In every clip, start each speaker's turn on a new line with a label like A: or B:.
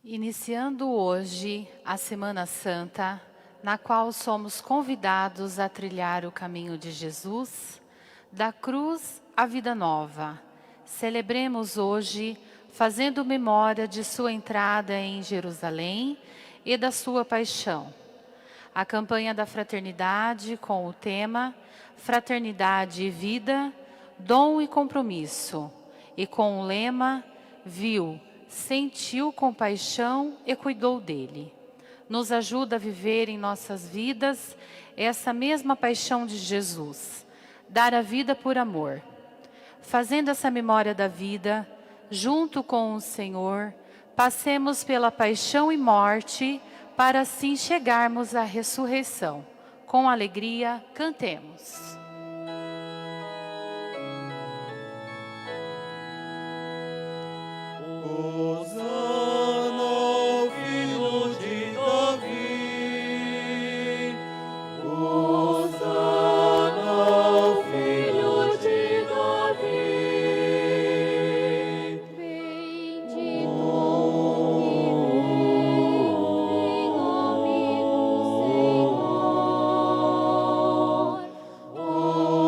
A: Iniciando hoje a Semana Santa, na qual somos convidados a trilhar o caminho de Jesus, da cruz à vida nova. Celebremos hoje, fazendo memória de sua entrada em Jerusalém e da sua paixão. A campanha da fraternidade com o tema Fraternidade e Vida, Dom e Compromisso, e com o lema Viu, sentiu compaixão e cuidou dele. Nos ajuda a viver em nossas vidas essa mesma paixão de Jesus, dar a vida por amor. Fazendo essa memória da vida, junto com o Senhor, passemos pela paixão e morte, para assim chegarmos à ressurreição. Com alegria, cantemos.
B: Hosana ao Filho de Davi. Hosana ao Filho de Davi.
C: Bendito que vem em nome do Senhor.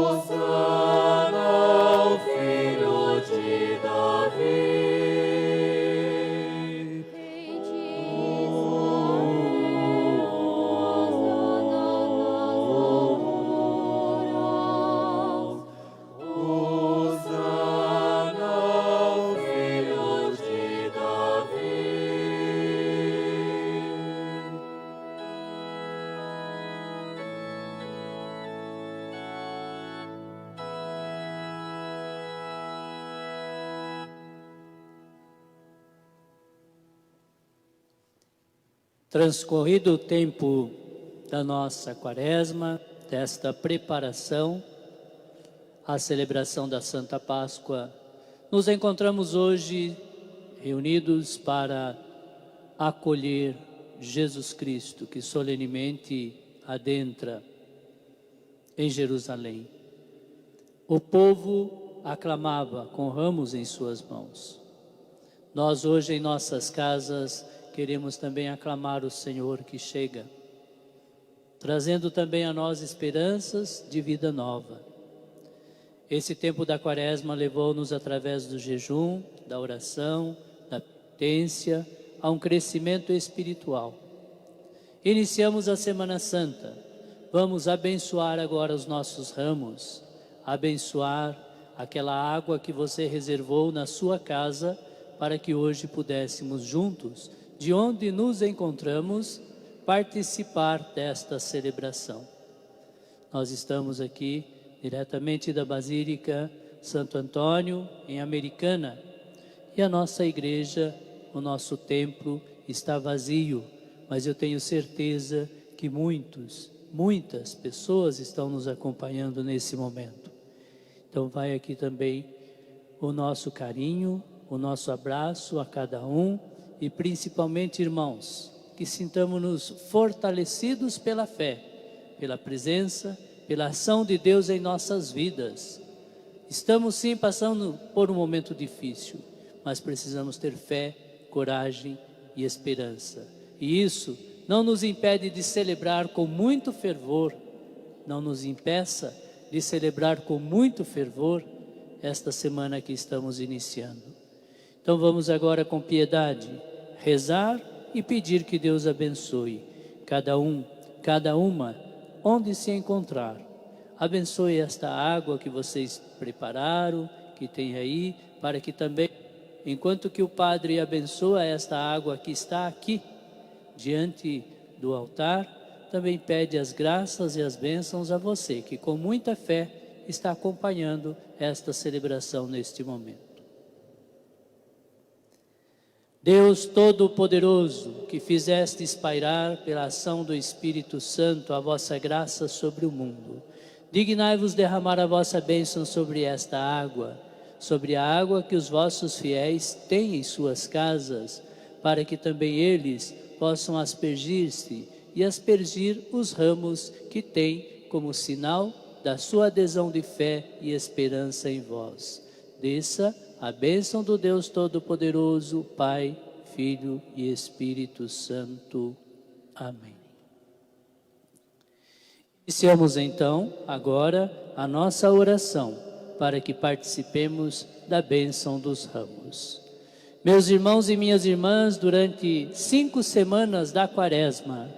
B: Hosana ao Filho de Davi. Hosana ao Filho de Davi.
D: Transcorrido o tempo da nossa quaresma, desta preparação à celebração da Santa Páscoa, nos encontramos hoje reunidos para acolher Jesus Cristo, que solenemente adentra em Jerusalém. O povo aclamava com ramos em suas mãos. Nós hoje em nossas casas queremos também aclamar o Senhor que chega, trazendo também a nós esperanças de vida nova. Esse tempo da quaresma levou-nos através do jejum, da oração, da penitência, a um crescimento espiritual. Iniciamos a Semana Santa. Vamos abençoar agora os nossos ramos, abençoar aquela água que você reservou na sua casa, para que hoje pudéssemos juntos, de onde nos encontramos, participar desta celebração. Nós estamos aqui diretamente da Basílica Santo Antônio, em Americana, e a nossa igreja, o nosso templo está vazio, mas eu tenho certeza que muitas pessoas estão nos acompanhando nesse momento. Então vai aqui também o nosso carinho, o nosso abraço a cada um, e principalmente, irmãos, que sintamos-nos fortalecidos pela fé, pela presença, pela ação de Deus em nossas vidas. Estamos sim passando por um momento difícil, mas precisamos ter fé, coragem e esperança. E isso não nos impede de celebrar com muito fervor, não nos impeça de celebrar com muito fervor esta semana que estamos iniciando. Então vamos agora com piedade rezar e pedir que Deus abençoe cada um, cada uma, onde se encontrar. Abençoe esta água que vocês prepararam, que tem aí, para que também, enquanto que o Padre abençoa esta água que está aqui, diante do altar, também pede as graças e as bênçãos a você, que com muita fé está acompanhando esta celebração neste momento. Deus Todo-Poderoso, que fizeste espairar pela ação do Espírito Santo a vossa graça sobre o mundo, dignai-vos derramar a vossa bênção sobre esta água, sobre a água que os vossos fiéis têm em suas casas, para que também eles possam aspergir-se e aspergir os ramos que têm como sinal da sua adesão de fé e esperança em vós. Desça a bênção do Deus Todo-Poderoso, Pai, Filho e Espírito Santo. Amém. Iniciamos então, agora, a nossa oração, para que participemos da bênção dos ramos. Meus irmãos e minhas irmãs, durante 5 semanas da Quaresma,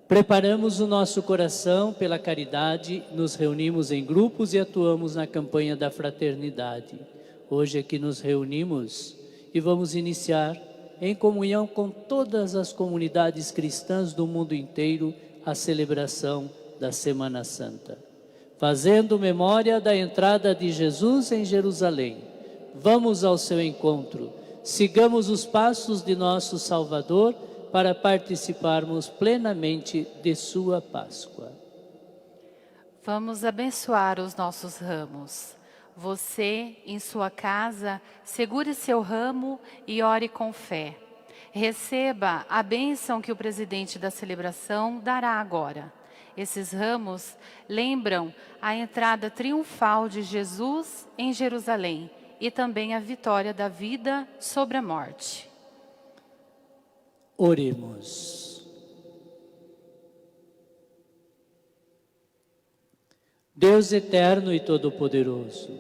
D: preparamos o nosso coração pela caridade, nos reunimos em grupos e atuamos na campanha da fraternidade. Hoje aqui nos reunimos e vamos iniciar, em comunhão com todas as comunidades cristãs do mundo inteiro, a celebração da Semana Santa. Fazendo memória da entrada de Jesus em Jerusalém, vamos ao seu encontro, sigamos os passos de nosso Salvador para participarmos plenamente de sua Páscoa.
A: Vamos abençoar os nossos ramos. Você, em sua casa, segure seu ramo e ore com fé. Receba a bênção que o presidente da celebração dará agora. Esses ramos lembram a entrada triunfal de Jesus em Jerusalém e também a vitória da vida sobre a morte.
D: Oremos. Deus eterno e todo-poderoso,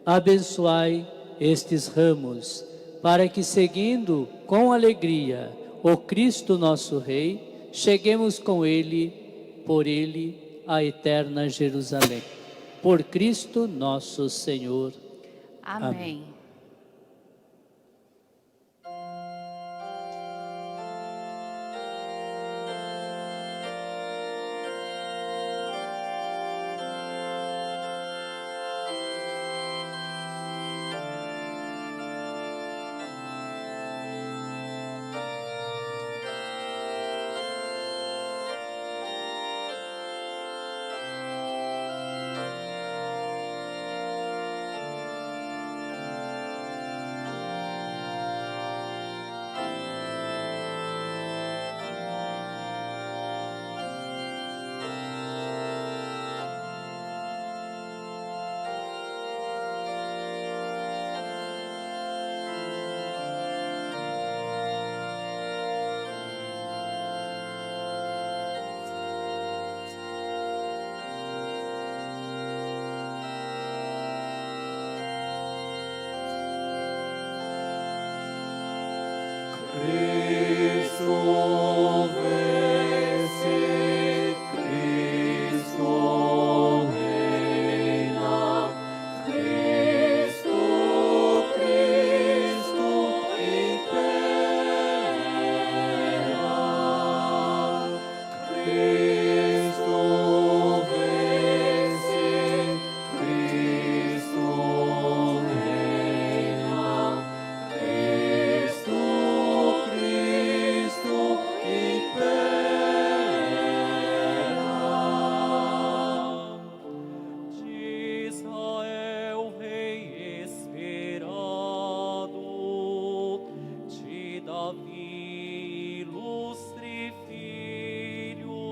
D: abençoai estes ramos, para que, seguindo com alegria o Cristo nosso Rei, cheguemos com Ele, por Ele, à eterna Jerusalém. Por Cristo nosso Senhor.
A: Amém.
B: Cristo vence, Cristo reina, Cristo, Cristo impera, Cristo vence, Cristo reina, Cristo, Cristo impera. De Israel, Rei esperado, de Davi, ilustre filho,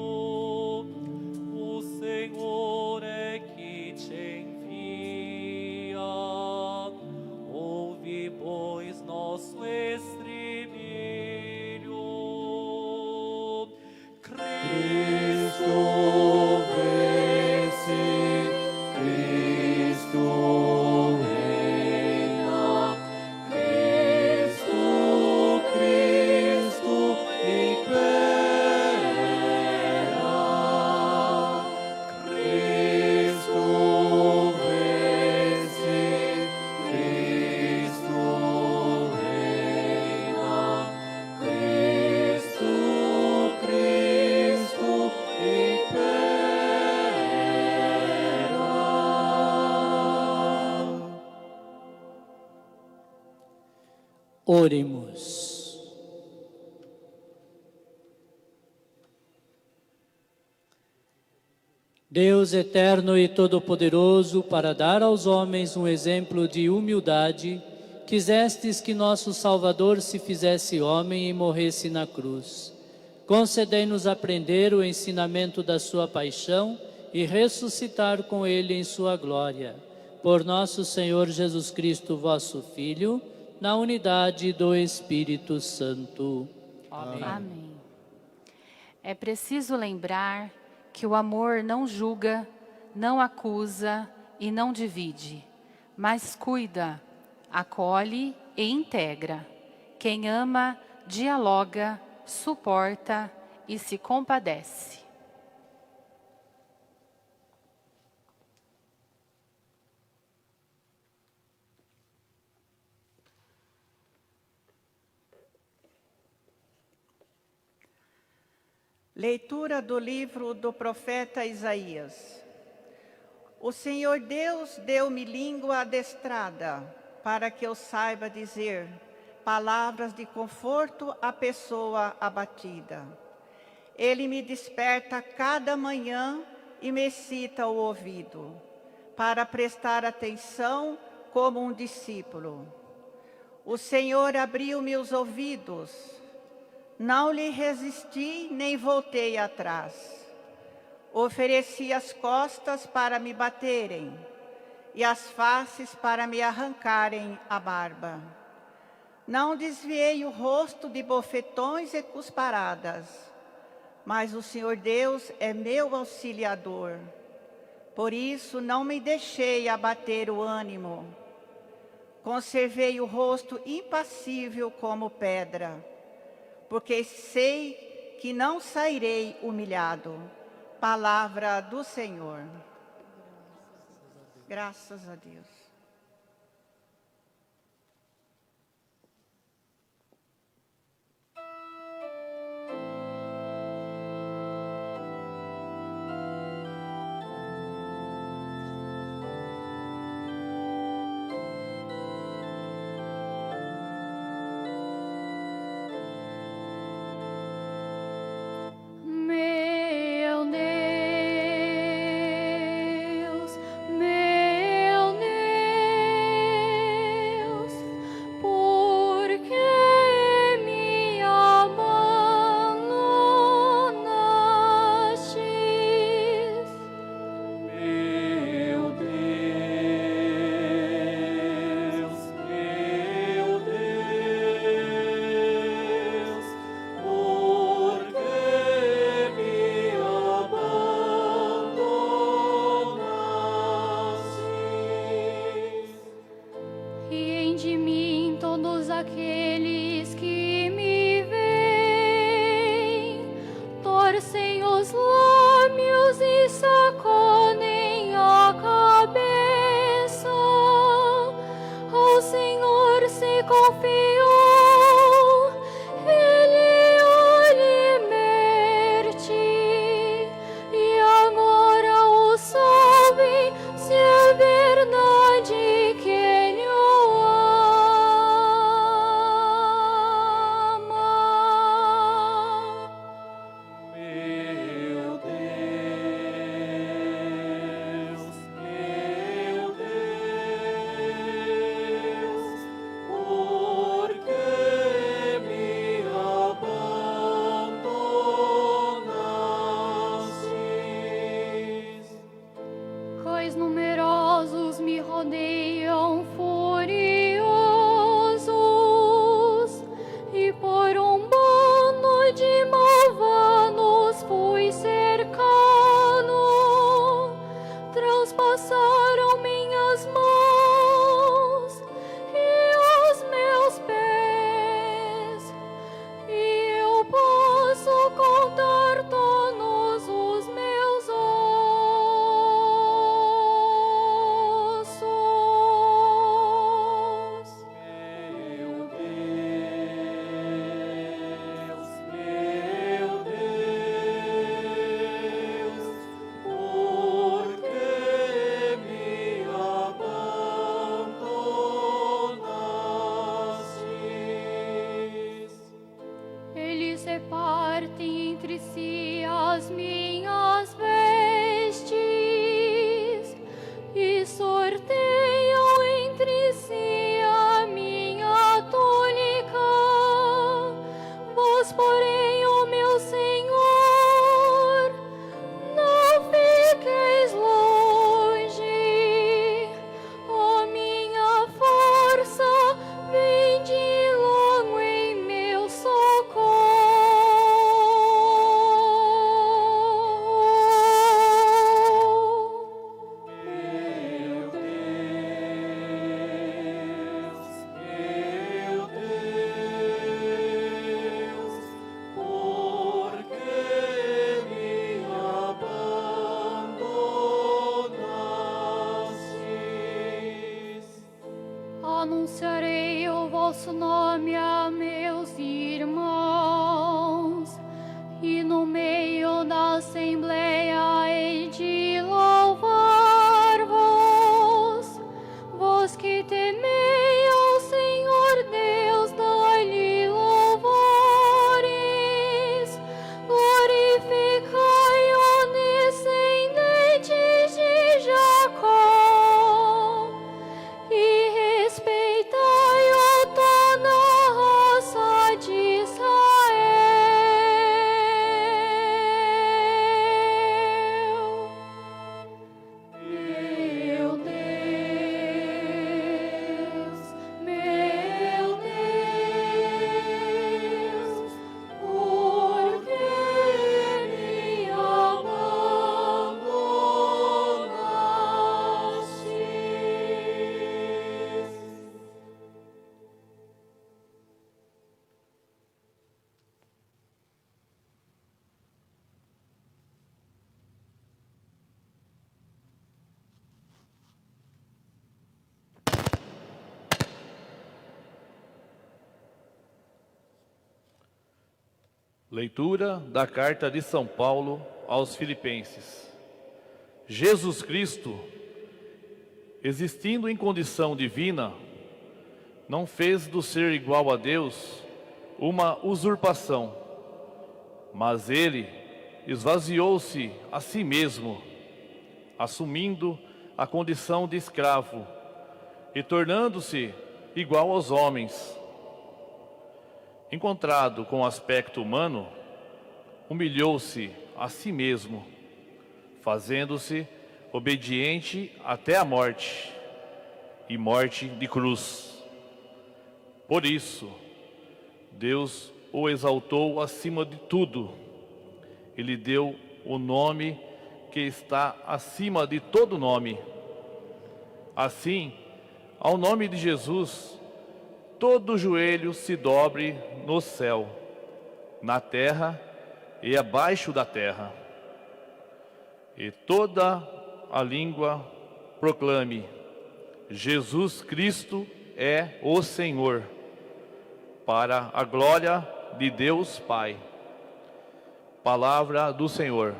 B: o Senhor é que te envia. Ouve, pois, nosso estribilho. Cristo vence, Cristo reina, Cristo, Cristo impera, Cristo vence, Cristo reina, Cristo, Cristo impera.
D: Oremos. Deus eterno e todo-poderoso, para dar aos homens um exemplo de humildade, quisestes que nosso Salvador se fizesse homem e morresse na cruz. Concedei-nos aprender o ensinamento da sua paixão e ressuscitar com ele em sua glória. Por nosso Senhor Jesus Cristo, vosso Filho, na unidade do Espírito Santo.
A: Amém. É preciso lembrar que o amor não julga, não acusa e não divide, mas cuida, acolhe e integra. Quem ama, dialoga, suporta e se compadece.
E: Leitura do livro do profeta Isaías. O Senhor Deus deu-me língua adestrada, para que eu saiba dizer palavras de conforto à pessoa abatida. Ele me desperta cada manhã e me excita o ouvido, para prestar atenção como um discípulo. O Senhor abriu-me os ouvidos, não lhe resisti nem voltei atrás. Ofereci as costas para me baterem e as faces para me arrancarem a barba. Não desviei o rosto de bofetões e cusparadas, mas o Senhor Deus é meu auxiliador. Por isso não me deixei abater o ânimo. Conservei o rosto impassível como pedra, porque sei que não sairei humilhado. Palavra do Senhor. Graças a Deus.
C: Vem anunciarei o vosso nome a meus irmãos, e no meio da assembleia hei de louvar-vos. Vós que temei ao Senhor Deus, dai-lhe louvores. Glorificai o descendentes de Jacó, e respeitai toda a raça de Israel. Meu Deus, por que me abandonastes?
F: Leitura da Carta de São Paulo aos Filipenses. Jesus Cristo, existindo em condição divina, não fez do ser igual a Deus uma usurpação, mas ele esvaziou-se a si mesmo, assumindo a condição de escravo e tornando-se igual aos homens. Encontrado com aspecto humano, humilhou-se a si mesmo, fazendo-se obediente até a morte, e morte de cruz. Por isso, Deus o exaltou acima de tudo, e lhe deu o nome que está acima de todo nome. Assim, ao nome de Jesus, todo joelho se dobre no céu, na terra e abaixo da terra, e toda a língua proclame: Jesus Cristo é o Senhor, para a glória de Deus Pai. Palavra do Senhor.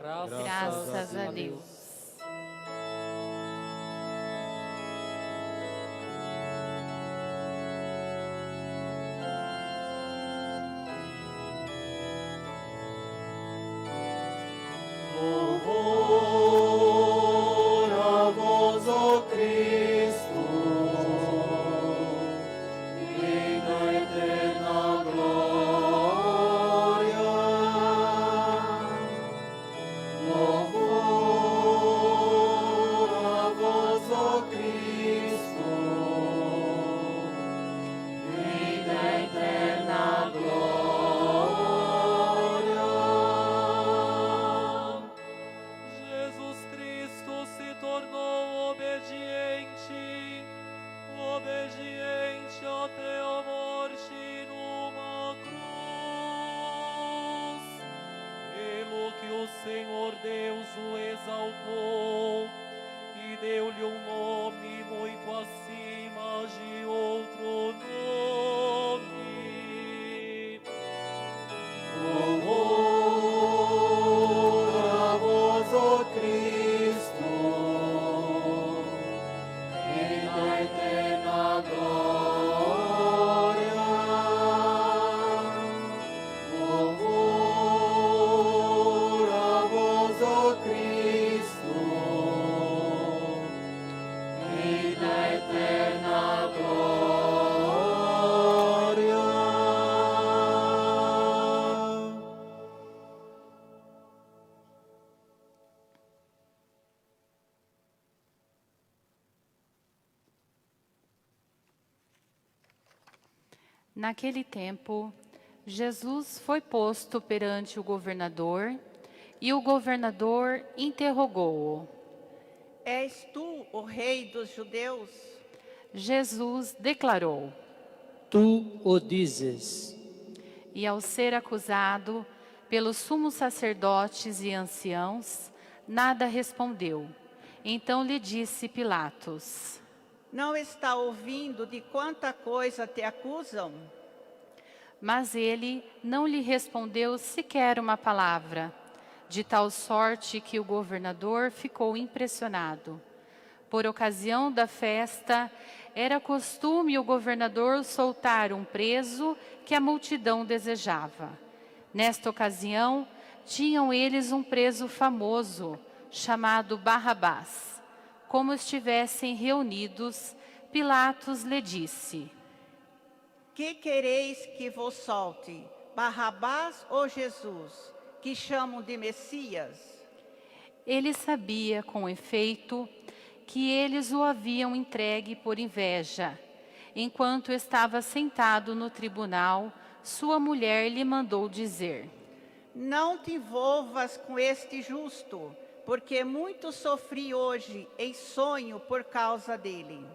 A: Graças a Deus.
B: Louvor a vós, ó Cristo, Rei da eterna glória. Louvor a vós, ó Cristo, Rei da eterna glória.
G: Jesus Cristo se tornou obediente até a morte numa cruz. Pelo que o Senhor Deus o exaltou e deu-lhe um nome muito acima de outro nome.
B: Louvor a vós, ó Cristo, Rei da eterna glória. Louvor a vós, ó Cristo, Rei da eterna glória.
A: Naquele tempo, Jesus foi posto perante o governador, e o governador interrogou-o.
E: És tu o rei dos judeus?
A: Jesus declarou,
D: Tu o dizes.
A: e ao ser acusado pelos sumos sacerdotes e anciãos, nada respondeu. Então lhe disse Pilatos:
E: Não está ouvindo de quanta coisa te acusam?
A: Mas ele não lhe respondeu sequer uma palavra, de tal sorte que o governador ficou impressionado. Por ocasião da festa, era costume o governador soltar um preso que a multidão desejava. Nesta ocasião, tinham eles um preso famoso, chamado Barrabás. Como estivessem reunidos, Pilatos lhe disse:
E: Que quereis que vos solte, Barrabás ou Jesus, que chamam de Messias?
A: Ele sabia, com efeito, que eles o haviam entregue por inveja. Enquanto estava sentado no tribunal, sua mulher lhe mandou dizer:
E: Não te envolvas com este justo, porque muito sofri hoje em sonho por causa dele.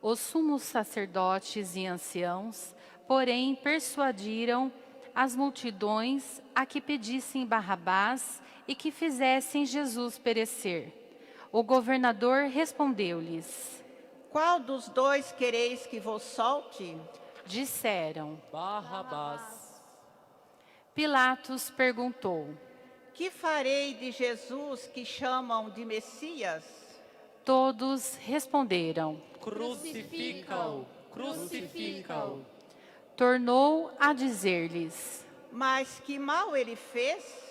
A: Os sumos sacerdotes e anciãos, porém, persuadiram as multidões a que pedissem Barrabás e que fizessem Jesus perecer. O governador respondeu-lhes:
E: Qual dos dois quereis que vos solte?
A: Disseram.
G: Barrabás.
A: Pilatos perguntou:
E: Que farei de Jesus que chamam de Messias?
A: Todos responderam.
G: Crucifica-o, crucifica-o.
A: Tornou a dizer-lhes.
E: Mas que mal ele fez?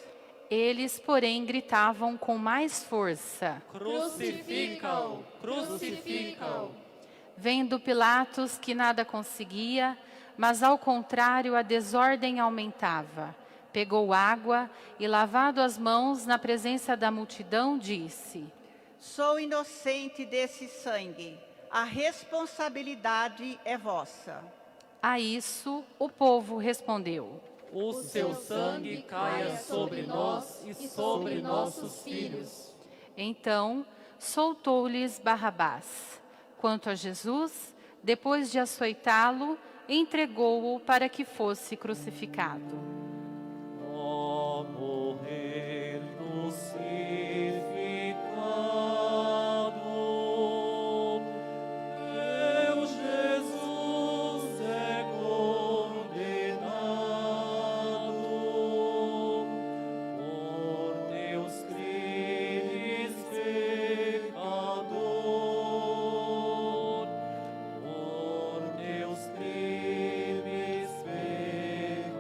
A: Eles, porém, gritavam com mais força.
G: Crucifica-o, crucifica-o.
A: Vendo Pilatos que nada conseguia, mas ao contrário a desordem aumentava, pegou água e, lavado as mãos na presença da multidão, disse:
E: Sou inocente desse sangue. A responsabilidade é vossa.
A: A isso o povo respondeu:
G: O seu sangue caia sobre nós e sobre nossos filhos.
A: Então soltou-lhes Barrabás. Quanto a Jesus, depois de açoitá-lo, entregou-o para que fosse crucificado.
G: Ó morrer crucificado, meu Jesus é condenado. Por teus crimes pecador, por teus crimes pecador.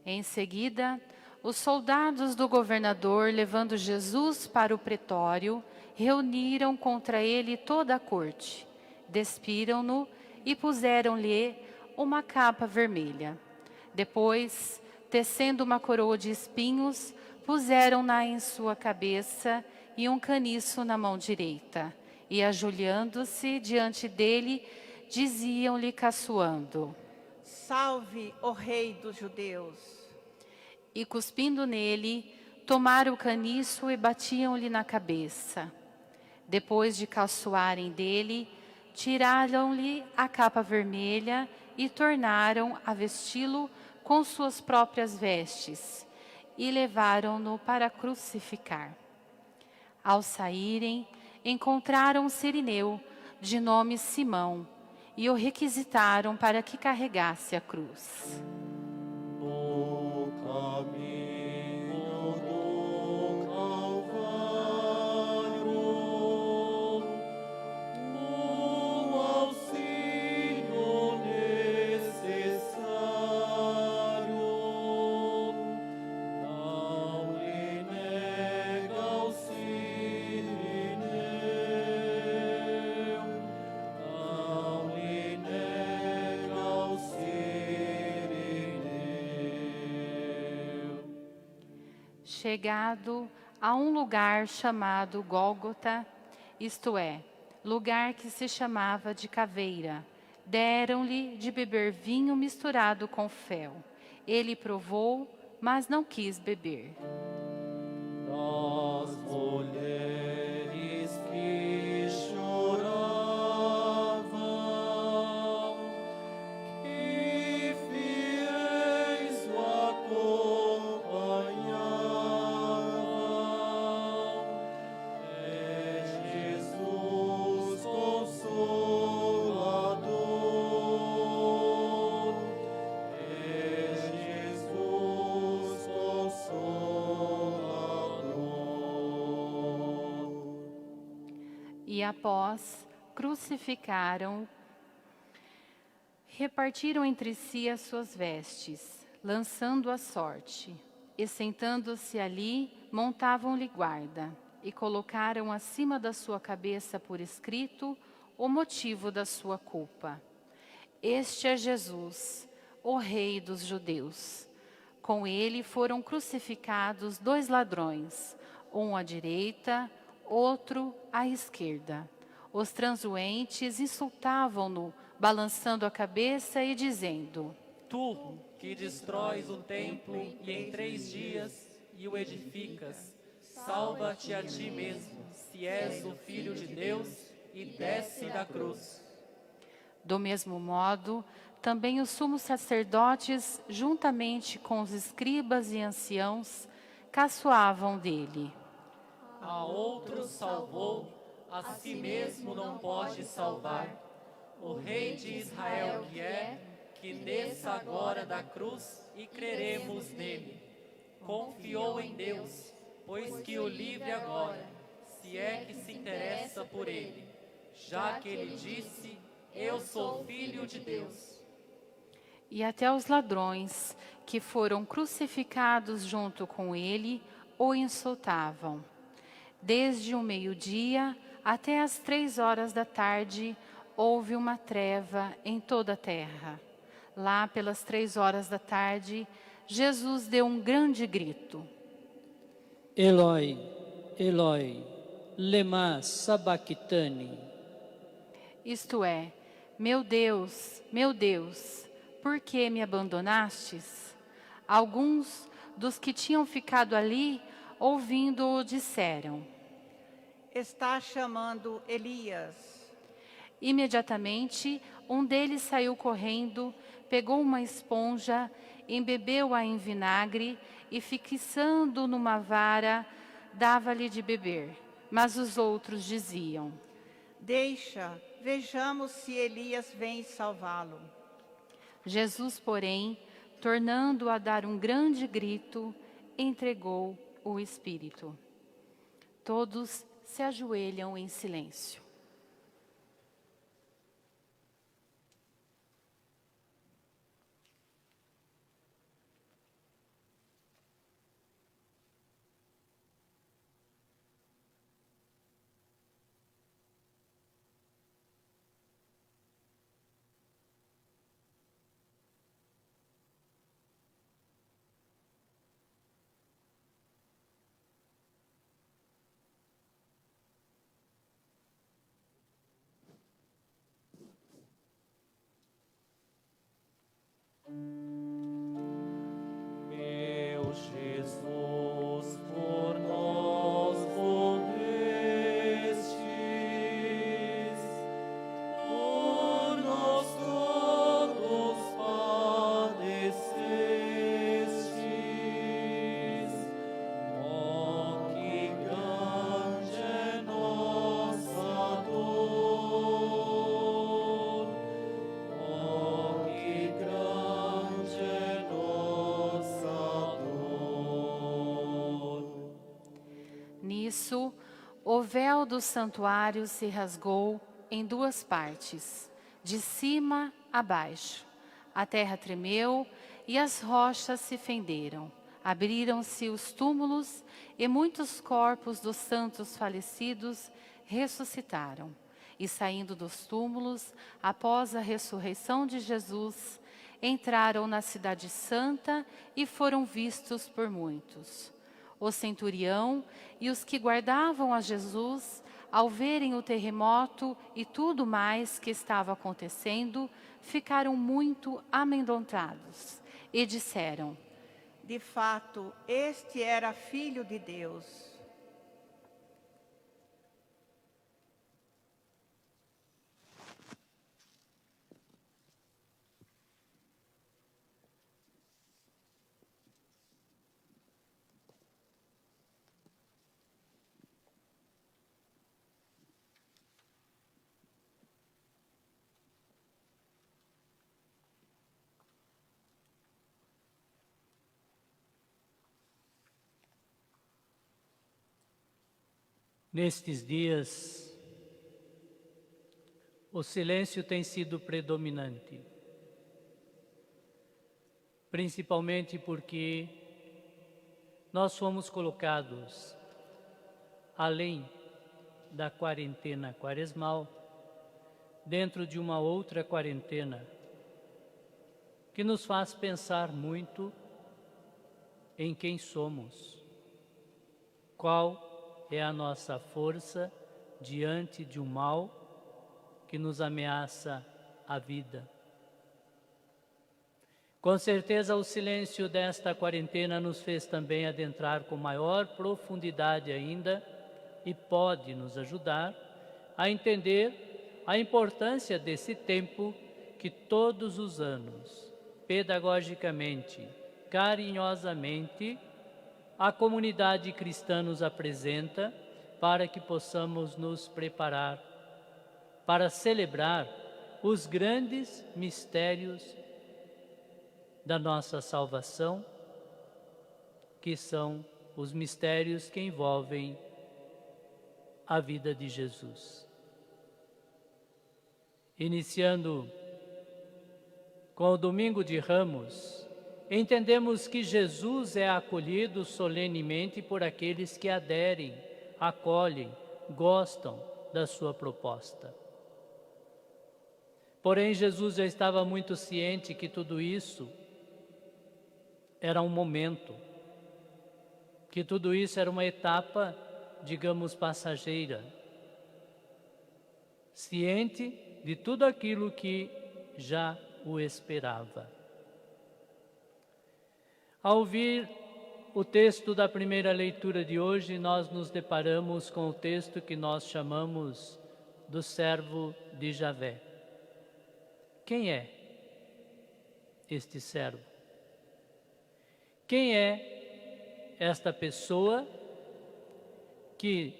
A: Em seguida, os soldados do governador, levando Jesus para o pretório, reuniram contra ele toda a corte. Despiram-no e puseram-lhe uma capa vermelha. Depois, tecendo uma coroa de espinhos, puseram-na em sua cabeça e um caniço na mão direita. E, ajoelhando-se diante dele, diziam-lhe caçoando:
E: Salve, o Rei dos Judeus.
A: E, cuspindo nele, tomaram o caniço e batiam-lhe na cabeça. Depois de caçoarem dele, tiraram-lhe a capa vermelha e tornaram a vesti-lo com suas próprias vestes e levaram-no para crucificar. Ao saírem, encontraram um sirineu, de nome Simão, e o requisitaram para que carregasse a cruz.
G: No caminho do Calvário, o auxílio necessário, não lhe nega auxílio, não lhe nega auxílio.
A: Chegado a um lugar chamado Gólgota, isto é, lugar que se chamava de caveira, deram-lhe de beber vinho misturado com fel. Ele provou, mas não quis beber.
G: Nós, mulheres que choravam, que fiéis o acompanhavam,
A: E após crucificaram, repartiram entre si as suas vestes, lançando a sorte. E sentando-se ali, montavam-lhe guarda, e colocaram acima da sua cabeça por escrito o motivo da sua culpa. Este é Jesus, o Rei dos Judeus. Com ele foram crucificados 2 ladrões, um à direita, outro à esquerda. Os transuentes insultavam-no, balançando a cabeça e dizendo:
G: Tu, que destróis o templo e em 3 dias e o edificas, salva-te a ti mesmo, se és o Filho de Deus, e desce da cruz.
A: Do mesmo modo, também os sumos sacerdotes, juntamente com os escribas e anciãos, caçoavam dele.
G: A outro salvou, a si mesmo não pode salvar. O Rei de Israel que desça agora da cruz e creremos nele. Confiou em Deus, pois que o livre agora, se é que se interessa por ele, já que ele disse: eu sou filho de Deus.
A: E até os ladrões, que foram crucificados junto com ele, o insultavam. Desde o meio-dia até as 3 horas da tarde, houve uma treva em toda a terra. Lá pelas 3 horas da tarde, Jesus deu um grande grito.
D: Eloi, Eloi, lema sabachthani.
A: Isto é, meu Deus, por que me abandonastes? Alguns dos que tinham ficado ali, ouvindo-o, disseram:
E: Está chamando Elias.
A: Imediatamente, um deles saiu correndo, pegou uma esponja, embebeu-a em vinagre e, fixando numa vara, dava-lhe de beber. Mas os outros diziam:
E: Deixa, vejamos se Elias vem salvá-lo.
A: Jesus, porém, tornando a dar um grande grito, entregou o Espírito. Todos se ajoelham em silêncio.
B: Meu Jesus, por nós morrestes, por nós todos padecestes. Oh, que grande é nossa dor! Oh, que grande é nossa dor!
A: Nisso, o véu do santuário se rasgou em 2 partes, de cima a baixo. A terra tremeu e as rochas se fenderam. Abriram-se os túmulos e muitos corpos dos santos falecidos ressuscitaram. E saindo dos túmulos, após a ressurreição de Jesus, entraram na cidade santa e foram vistos por muitos. O centurião e os que guardavam a Jesus, ao verem o terremoto e tudo mais que estava acontecendo, ficaram muito amedrontados e disseram:
E: De fato, este era Filho de Deus.
D: Nestes dias, o silêncio tem sido predominante, principalmente porque nós fomos colocados, além da quarentena quaresmal, dentro de uma outra quarentena, que nos faz pensar muito em quem somos, qual é a nossa força diante de um mal que nos ameaça a vida. Com certeza o silêncio desta quarentena nos fez também adentrar com maior profundidade ainda e pode nos ajudar a entender a importância desse tempo que todos os anos, pedagogicamente, carinhosamente, a comunidade cristã nos apresenta para que possamos nos preparar para celebrar os grandes mistérios da nossa salvação, que são os mistérios que envolvem a vida de Jesus. Iniciando com o Domingo de Ramos, entendemos que Jesus é acolhido solenemente por aqueles que aderem, acolhem, gostam da sua proposta. Porém, Jesus já estava muito ciente que tudo isso era um momento, que tudo isso era uma etapa, digamos, passageira, ciente de tudo aquilo que já o esperava. Ao ouvir o texto da primeira leitura de hoje, nós nos deparamos com o texto que nós chamamos do servo de Javé. Quem é este servo? Quem é esta pessoa que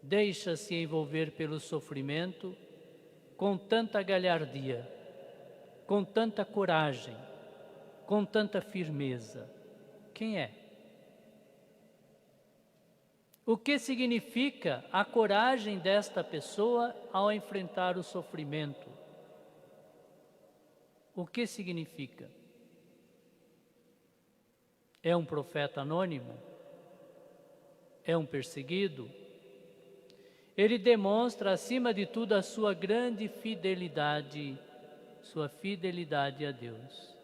D: deixa-se envolver pelo sofrimento com tanta galhardia, com tanta coragem, com tanta firmeza? Quem é? O que significa a coragem desta pessoa ao enfrentar o sofrimento? O que significa? É um profeta anônimo? É um perseguido? Ele demonstra, acima de tudo, a sua grande fidelidade, sua fidelidade a Deus.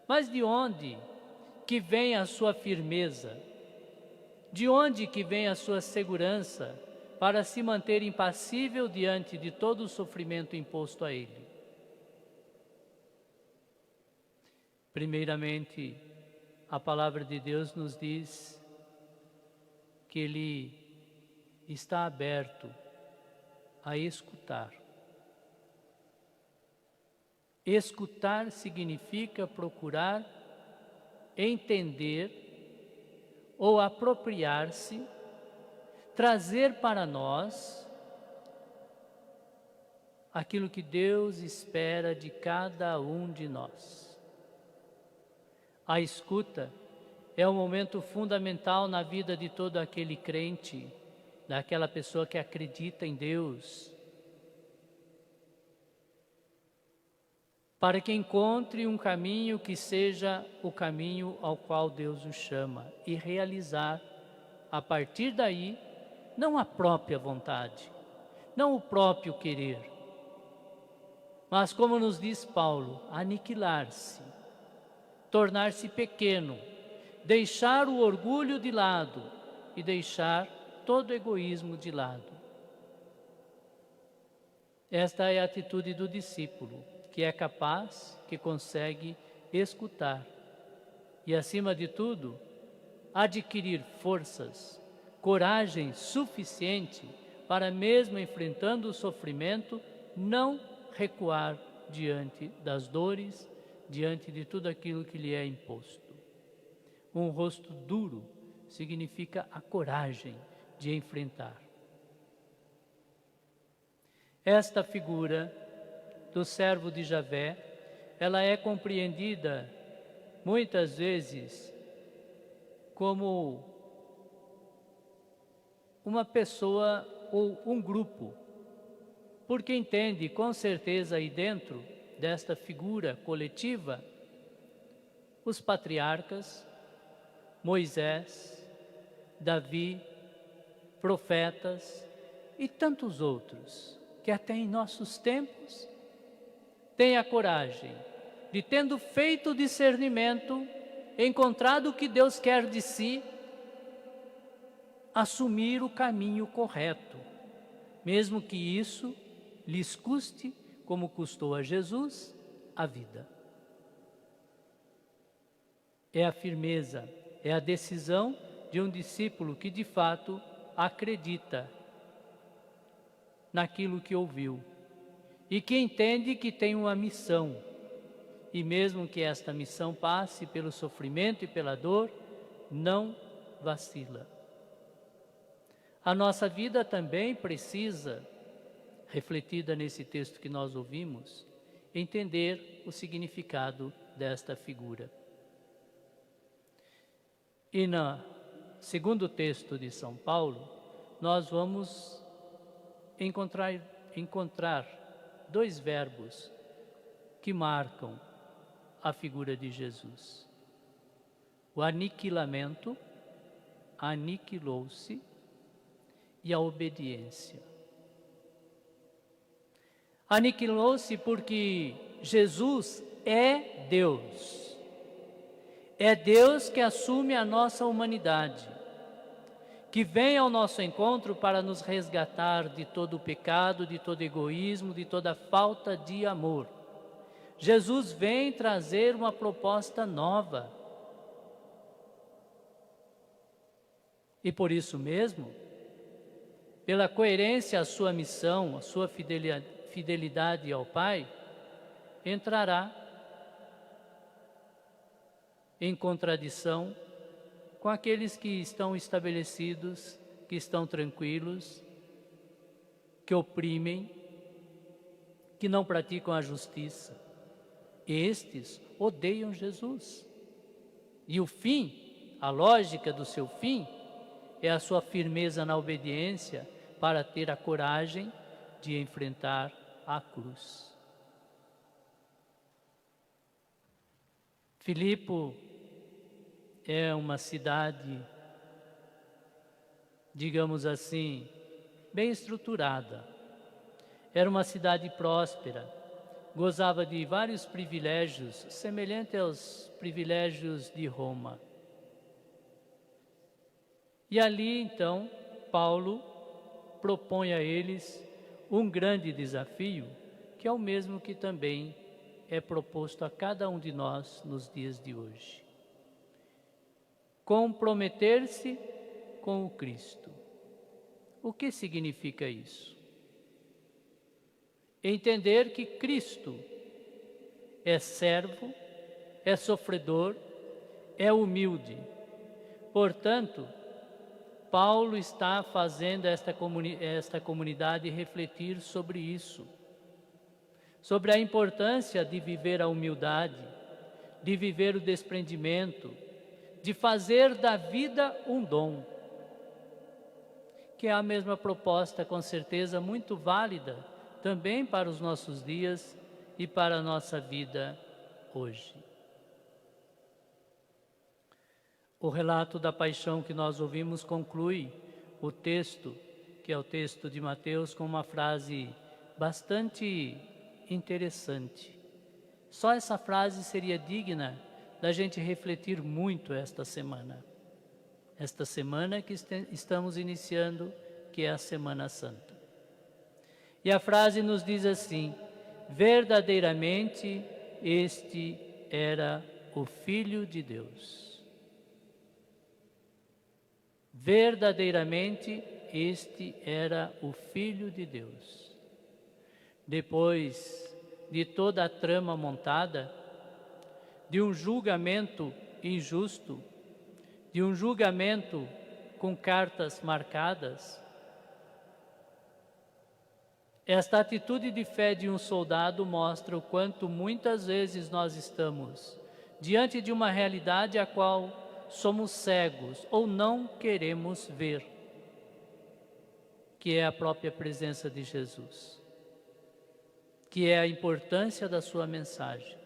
D: Mas de onde que vem a sua firmeza? De onde que vem a sua segurança para se manter impassível diante de todo o sofrimento imposto a ele? Primeiramente, a palavra de Deus nos diz que ele está aberto a escutar. Escutar significa procurar entender ou apropriar-se, trazer para nós aquilo que Deus espera de cada um de nós. A escuta é um momento fundamental na vida de todo aquele crente, daquela pessoa que acredita em Deus, para que encontre um caminho que seja o caminho ao qual Deus o chama e realizar, a partir daí, não a própria vontade, não o próprio querer, mas, como nos diz Paulo, aniquilar-se, tornar-se pequeno, deixar o orgulho de lado e deixar todo o egoísmo de lado. Esta é a atitude do discípulo, que é capaz, que consegue escutar e, acima de tudo, adquirir forças, coragem suficiente para, mesmo enfrentando o sofrimento, não recuar diante das dores, diante de tudo aquilo que lhe é imposto. Um rosto duro significa a coragem de enfrentar. Esta figura do servo de Javé, ela é compreendida muitas vezes como uma pessoa ou um grupo, porque entende com certeza aí dentro desta figura coletiva os patriarcas, Moisés, Davi, profetas e tantos outros, que até em nossos tempos têm a coragem de, tendo feito o discernimento, encontrado o que Deus quer de si, assumir o caminho correto, mesmo que isso lhes custe, como custou a Jesus, a vida. É a firmeza, é a decisão de um discípulo que de fato acredita naquilo que ouviu e que entende que tem uma missão, e mesmo que esta missão passe pelo sofrimento e pela dor, não vacila. A nossa vida também precisa, refletida nesse texto que nós ouvimos, entender o significado desta figura. E no segundo texto de São Paulo, nós vamos encontrar dois verbos que marcam a figura de Jesus. O aniquilamento, aniquilou-se, e a obediência. Aniquilou-se porque Jesus é Deus. É Deus que assume a nossa humanidade, que vem ao nosso encontro para nos resgatar de todo o pecado, de todo egoísmo, de toda falta de amor. Jesus vem trazer uma proposta nova. E por isso mesmo, pela coerência à sua missão, à sua fidelidade ao Pai, entrará em contradição com aqueles que estão estabelecidos, que estão tranquilos, que oprimem, que não praticam a justiça. Estes odeiam Jesus. E o fim, a lógica do seu fim, é a sua firmeza na obediência para ter a coragem de enfrentar a cruz. Filipe é uma cidade, digamos assim, bem estruturada. Era uma cidade próspera, gozava de vários privilégios, semelhantes aos privilégios de Roma. E ali, então, Paulo propõe a eles um grande desafio, que é o mesmo que também é proposto a cada um de nós nos dias de hoje. Comprometer-se com o Cristo. O que significa isso? Entender que Cristo é servo, é sofredor, é humilde. Portanto, Paulo está fazendo esta comunidade refletir sobre isso, sobre a importância de viver a humildade, de viver o desprendimento, de fazer da vida um dom, que é a mesma proposta, com certeza, muito válida também para os nossos dias e para a nossa vida hoje. O relato da paixão que nós ouvimos conclui o texto, que é o texto de Mateus, com uma frase bastante interessante. Só essa frase seria digna da gente refletir muito esta semana que estamos iniciando, que é a Semana Santa. E a frase nos diz assim: verdadeiramente este era o Filho de Deus. Verdadeiramente este era o Filho de Deus. Depois de toda a trama montada, de um julgamento injusto, de um julgamento com cartas marcadas, esta atitude de fé de um soldado mostra o quanto muitas vezes nós estamos diante de uma realidade a qual somos cegos ou não queremos ver. que é a própria presença de Jesus, que é a importância da sua mensagem,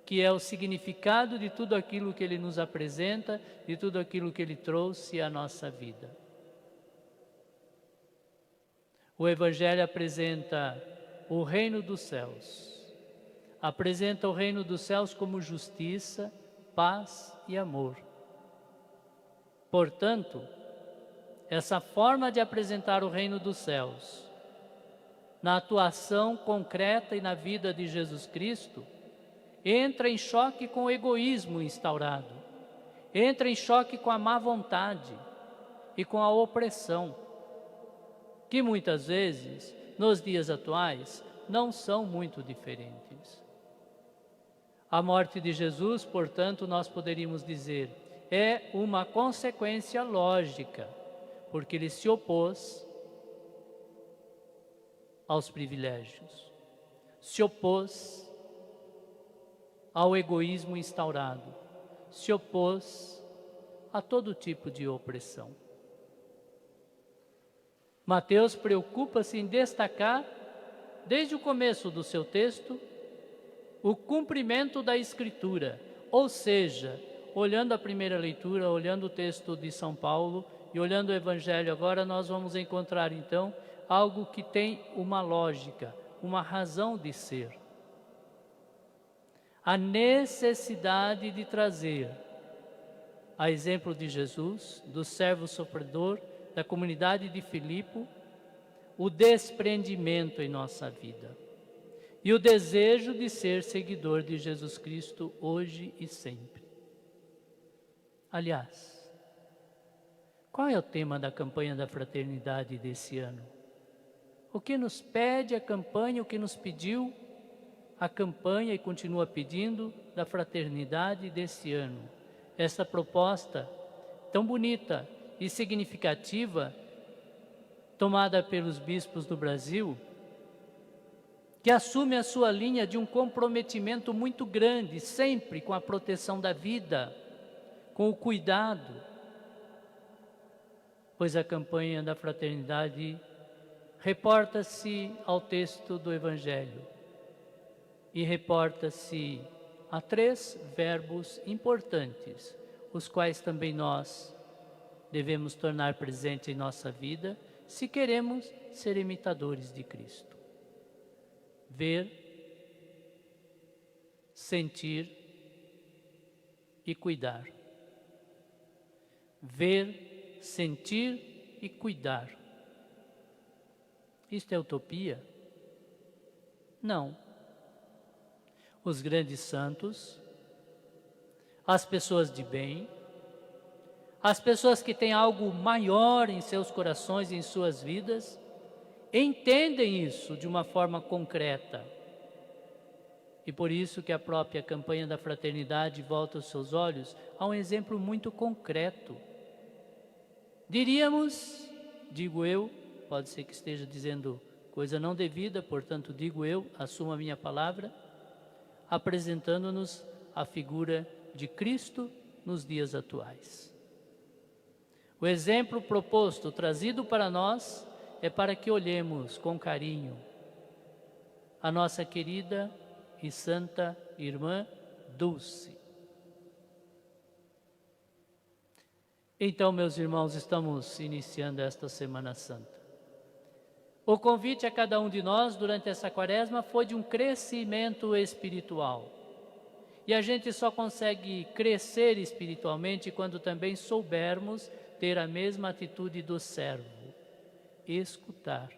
D: que é o significado de tudo aquilo que Ele nos apresenta, de tudo aquilo que Ele trouxe à nossa vida. O Evangelho apresenta o reino dos céus, apresenta o reino dos céus como justiça, paz e amor. Portanto, essa forma de apresentar o reino dos céus, na atuação concreta e na vida de Jesus Cristo, entra em choque com o egoísmo instaurado, entra em choque com a má vontade e com a opressão, que muitas vezes, nos dias atuais, não são muito diferentes. A morte de Jesus, portanto, nós poderíamos dizer, é uma consequência lógica, porque Ele se opôs aos privilégios, se opôs ao egoísmo instaurado, se opôs a todo tipo de opressão. Mateus preocupa-se em destacar, desde o começo do seu texto, o cumprimento da Escritura, ou seja, olhando a primeira leitura, olhando o texto de São Paulo e olhando o Evangelho agora, nós vamos encontrar então algo que tem uma lógica, uma razão de ser. A necessidade de trazer, a exemplo de Jesus, do servo sofredor, da comunidade de Filipe, o desprendimento em nossa vida e o desejo de ser seguidor de Jesus Cristo hoje e sempre. Aliás, qual é o tema da campanha da fraternidade desse ano? O que nos pede a campanha, o que nos pediu a campanha e continua pedindo da fraternidade desse ano? Essa proposta tão bonita e significativa, tomada pelos bispos do Brasil, que assume a sua linha de um comprometimento muito grande, sempre com a proteção da vida, com o cuidado, pois a campanha da fraternidade reporta-se ao texto do Evangelho e reporta-se a 3 verbos importantes, os quais também nós devemos tornar presente em nossa vida, se queremos ser imitadores de Cristo. Ver, sentir e cuidar. Ver, sentir e cuidar. Isto é utopia? Não. Os grandes santos, as pessoas de bem, as pessoas que têm algo maior em seus corações e em suas vidas, entendem isso de uma forma concreta. E por isso que a própria campanha da fraternidade volta os seus olhos a um exemplo muito concreto. Diríamos, digo eu, pode ser que esteja dizendo coisa não devida, portanto digo eu, assumo a minha palavra, apresentando-nos a figura de Cristo nos dias atuais. O exemplo proposto, trazido para nós, é para que olhemos com carinho a nossa querida e santa irmã Dulce. Então, meus irmãos, estamos iniciando esta Semana Santa. O convite a cada um de nós durante essa quaresma foi de um crescimento espiritual. E a gente só consegue crescer espiritualmente quando também soubermos ter a mesma atitude do servo: escutar,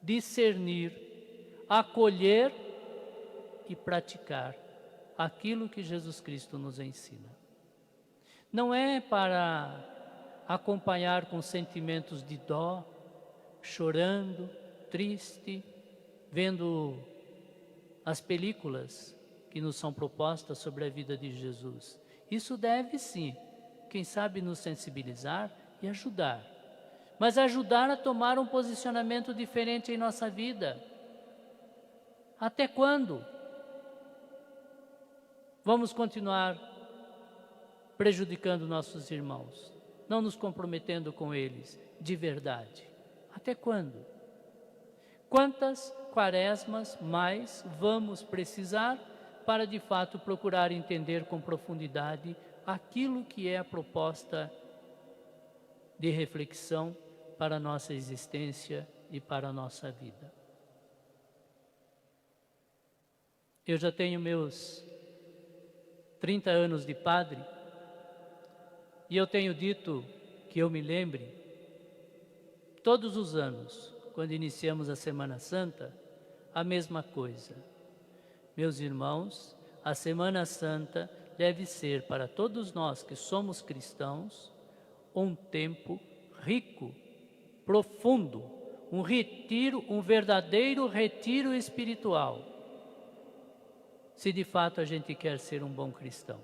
D: discernir, acolher e praticar aquilo que Jesus Cristo nos ensina. Não é para acompanhar com sentimentos de dó, chorando, triste, vendo as películas que nos são propostas sobre a vida de Jesus. Isso deve sim, quem sabe, nos sensibilizar e ajudar. Mas ajudar a tomar um posicionamento diferente em nossa vida. Até quando vamos continuar prejudicando nossos irmãos, não nos comprometendo com eles de verdade? Até quando? Quantas quaresmas mais vamos precisar para de fato procurar entender com profundidade aquilo que é a proposta de reflexão para a nossa existência e para a nossa vida? Eu já tenho meus 30 anos de padre e eu tenho dito que eu me lembre, todos os anos, quando iniciamos a Semana Santa, a mesma coisa. Meus irmãos, a Semana Santa deve ser para todos nós que somos cristãos um tempo rico, profundo, um retiro, um verdadeiro retiro espiritual, se de fato a gente quer ser um bom cristão.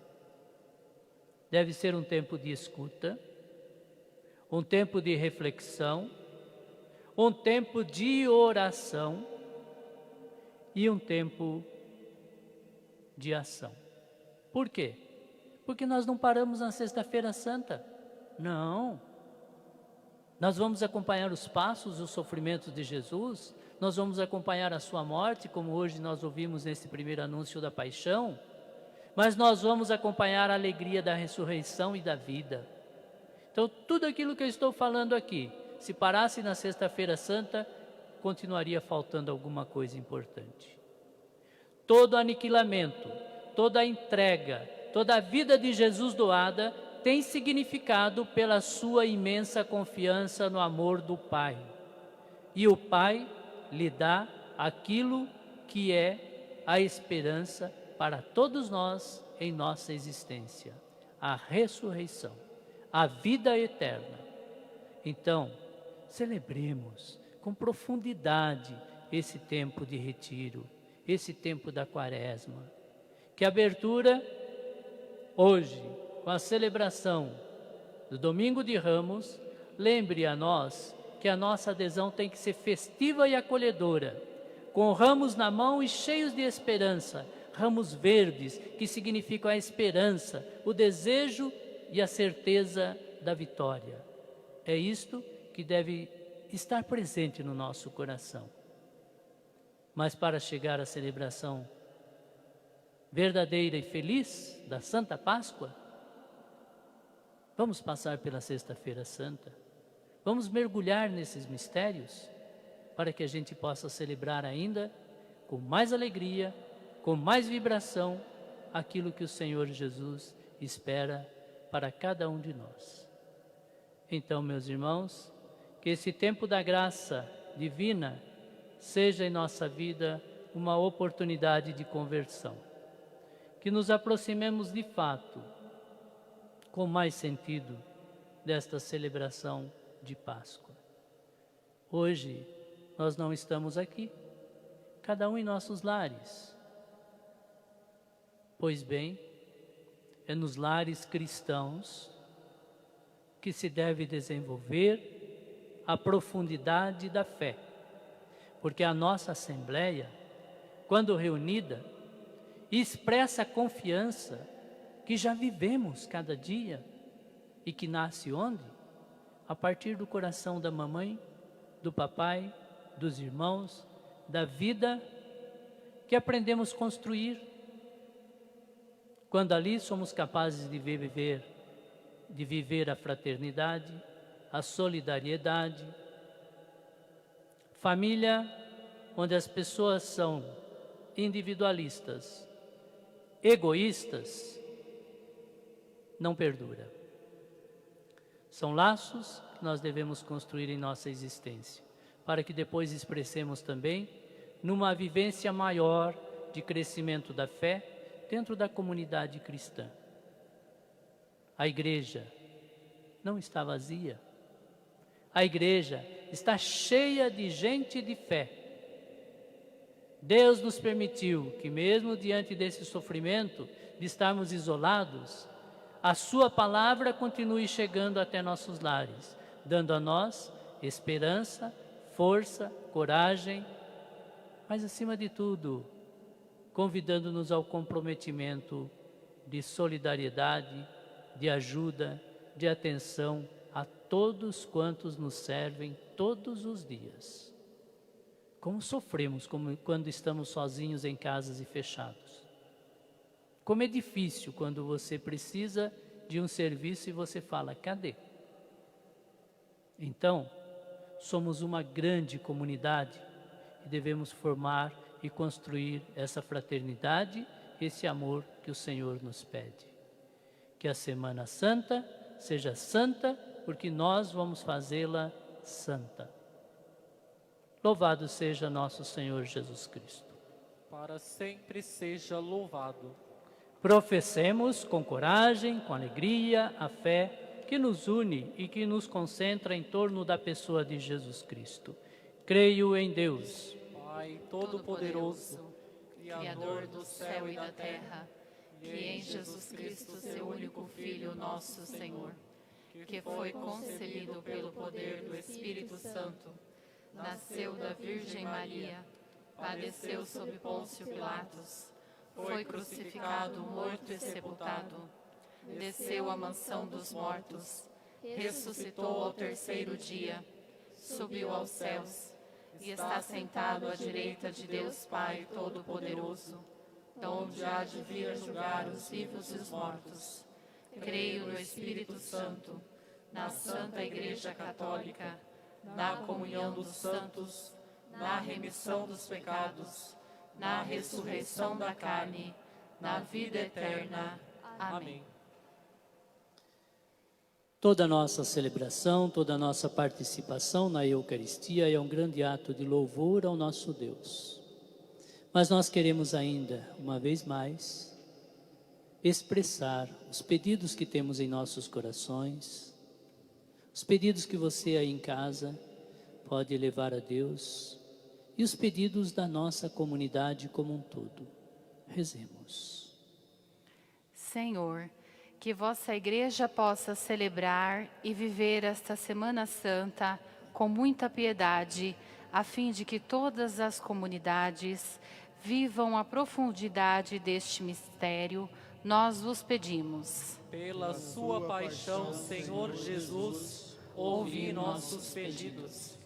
D: Deve ser um tempo de escuta, um tempo de reflexão, um tempo de oração e um tempo de ação. Por quê? Porque nós não paramos na Sexta-feira Santa. Não. Nós vamos acompanhar os passos e os sofrimentos de Jesus, nós vamos acompanhar a sua morte, como hoje nós ouvimos nesse primeiro anúncio da paixão, mas nós vamos acompanhar a alegria da ressurreição e da vida. Então, tudo aquilo que eu estou falando aqui, se parasse na Sexta-feira Santa, continuaria faltando alguma coisa importante. Todo aniquilamento, toda a entrega, toda a vida de Jesus doada tem significado pela sua imensa confiança no amor do Pai. E o Pai lhe dá aquilo que é a esperança para todos nós em nossa existência, a ressurreição, a vida eterna. Então, celebremos com profundidade esse tempo de retiro, esse tempo da Quaresma. Que a abertura, hoje, com a celebração do Domingo de Ramos, lembre a nós que a nossa adesão tem que ser festiva e acolhedora, com ramos na mão e cheios de esperança, ramos verdes que significam a esperança, o desejo e a certeza da vitória. É isto que deve estar presente no nosso coração. Mas para chegar à celebração verdadeira e feliz da Santa Páscoa, vamos passar pela Sexta-feira Santa, vamos mergulhar nesses mistérios para que a gente possa celebrar ainda com mais alegria, com mais vibração, aquilo que o Senhor Jesus espera para cada um de nós. Então, meus irmãos, que esse tempo da graça divina seja em nossa vida uma oportunidade de conversão. Que nos aproximemos de fato, com mais sentido, desta celebração de Páscoa. Hoje, nós não estamos aqui, cada um em nossos lares. Pois bem, é nos lares cristãos que se deve desenvolver a profundidade da fé. Porque a nossa Assembleia, quando reunida, expressa a confiança que já vivemos cada dia e que nasce onde? A partir do coração da mamãe, do papai, dos irmãos, da vida que aprendemos a construir. Quando ali somos capazes de viver a fraternidade, a solidariedade. Família onde as pessoas são individualistas, egoístas, não perdura. São laços que nós devemos construir em nossa existência, para que depois expressemos também numa vivência maior de crescimento da fé dentro da comunidade cristã. A igreja não está vazia. A igreja está cheia de gente de fé. Deus nos permitiu que mesmo diante desse sofrimento, de estarmos isolados, a sua palavra continue chegando até nossos lares, dando a nós esperança, força, coragem, mas acima de tudo, convidando-nos ao comprometimento de solidariedade, de ajuda, de atenção a todos quantos nos servem todos os dias. Como sofremos quando estamos sozinhos em casas e fechados. Como é difícil quando você precisa de um serviço e você fala, cadê? Então, somos uma grande comunidade e devemos formar e construir essa fraternidade, esse amor que o Senhor nos pede. Que a Semana Santa seja santa, porque nós vamos fazê-la santa. Louvado seja nosso Senhor Jesus Cristo.
G: Para sempre seja louvado.
D: Professemos com coragem, com alegria, a fé que nos une e que nos concentra em torno da pessoa de Jesus Cristo. Creio em Deus,
G: Pai Todo-Poderoso, Criador do céu e da terra,
A: e em Jesus Cristo, seu único Filho, nosso Senhor, que foi concebido pelo poder do Espírito Santo, nasceu da Virgem Maria, padeceu sob Pôncio Pilatos, foi crucificado, morto e sepultado, desceu à mansão dos mortos, ressuscitou ao terceiro dia, subiu aos céus e está sentado à direita de Deus Pai Todo-Poderoso, onde há de vir julgar os vivos e os mortos. Creio no Espírito Santo, na Santa Igreja Católica, na comunhão dos santos, na remissão dos pecados, na ressurreição da carne, na vida eterna. Amém.
D: Toda a nossa celebração, toda a nossa participação na Eucaristia é um grande ato de louvor ao nosso Deus. Mas nós queremos ainda, uma vez mais, expressar os pedidos que temos em nossos corações, os pedidos que você aí em casa pode levar a Deus e os pedidos da nossa comunidade como um todo. Rezemos.
A: Senhor, que vossa Igreja possa celebrar e viver esta Semana Santa com muita piedade, a fim de que todas as comunidades vivam a profundidade deste mistério, nós vos pedimos.
G: Pela sua paixão, Senhor Jesus, ouvi nossos pedidos.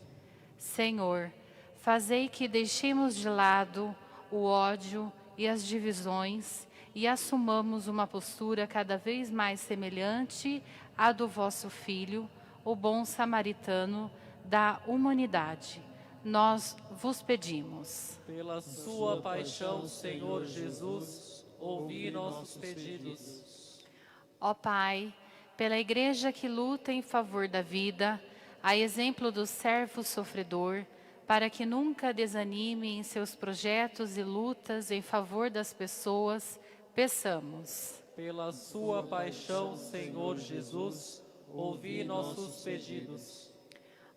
A: Senhor, fazei que deixemos de lado o ódio e as divisões e assumamos uma postura cada vez mais semelhante à do vosso Filho, o bom samaritano da humanidade. Nós vos pedimos.
G: Pela sua paixão, Senhor Jesus, ouvi nossos pedidos.
A: Ó Pai, pela Igreja que luta em favor da vida, a exemplo do servo sofredor, para que nunca desanime em seus projetos e lutas em favor das pessoas, peçamos.
G: Pela sua paixão, Senhor Jesus, ouvi nossos pedidos.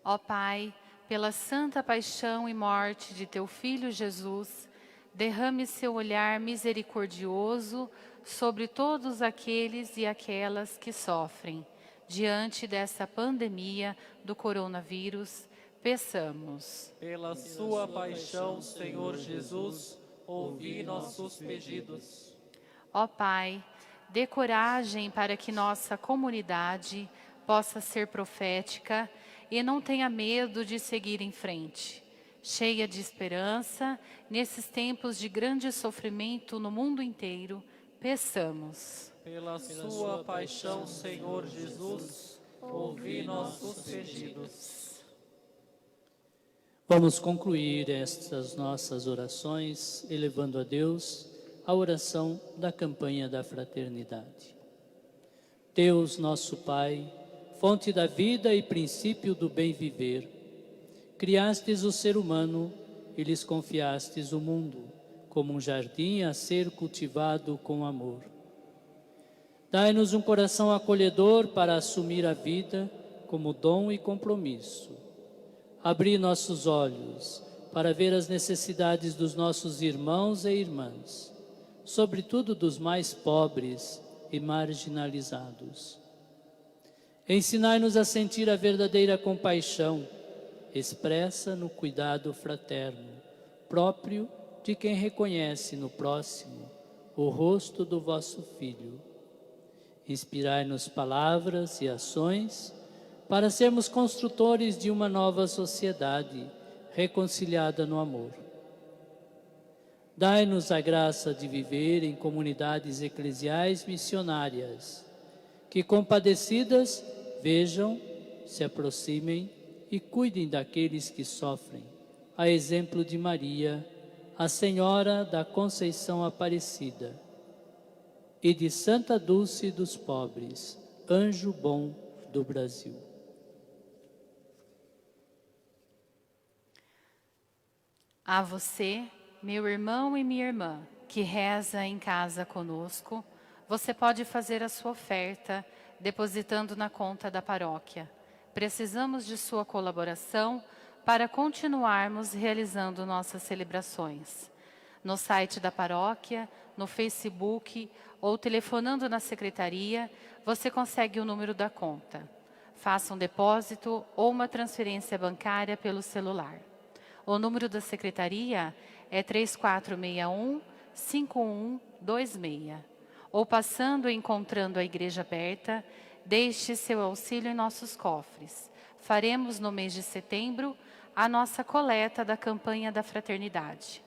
A: Ó Pai, pela santa paixão e morte de teu Filho Jesus, derrame seu olhar misericordioso sobre todos aqueles e aquelas que sofrem. Diante dessa pandemia do coronavírus, peçamos.
G: Pela sua paixão, Senhor Jesus, ouvi nossos pedidos.
A: Ó Pai, dê coragem para que nossa comunidade possa ser profética e não tenha medo de seguir em frente. Cheia de esperança, nesses tempos de grande sofrimento no mundo inteiro, peçamos.
G: Pela sua paixão, Senhor Jesus, ouvi nossos pedidos.
D: Vamos concluir estas nossas orações elevando a Deus a oração da campanha da fraternidade. Deus, nosso Pai, fonte da vida e princípio do bem viver, criastes o ser humano e lhes confiastes o mundo, como um jardim a ser cultivado com amor. Dai-nos um coração acolhedor para assumir a vida como dom e compromisso. Abri nossos olhos para ver as necessidades dos nossos irmãos e irmãs, sobretudo dos mais pobres e marginalizados. Ensinai-nos a sentir a verdadeira compaixão, expressa no cuidado fraterno, próprio de quem reconhece no próximo o rosto do vosso Filho. Inspirai-nos palavras e ações para sermos construtores de uma nova sociedade reconciliada no amor. Dai-nos a graça de viver em comunidades eclesiais missionárias, que compadecidas vejam, se aproximem e cuidem daqueles que sofrem, a exemplo de Maria, a Senhora da Conceição Aparecida, e de Santa Dulce dos Pobres, anjo bom do Brasil.
A: A você, meu irmão e minha irmã, que reza em casa conosco, você pode fazer a sua oferta depositando na conta da paróquia. Precisamos de sua colaboração para continuarmos realizando nossas celebrações. No site da paróquia, no Facebook ou telefonando na secretaria, você consegue o número da conta. Faça um depósito ou uma transferência bancária pelo celular. O número da secretaria é 3461-5126. Ou passando e encontrando a igreja aberta, deixe seu auxílio em nossos cofres. Faremos no mês de setembro a nossa coleta da campanha da fraternidade.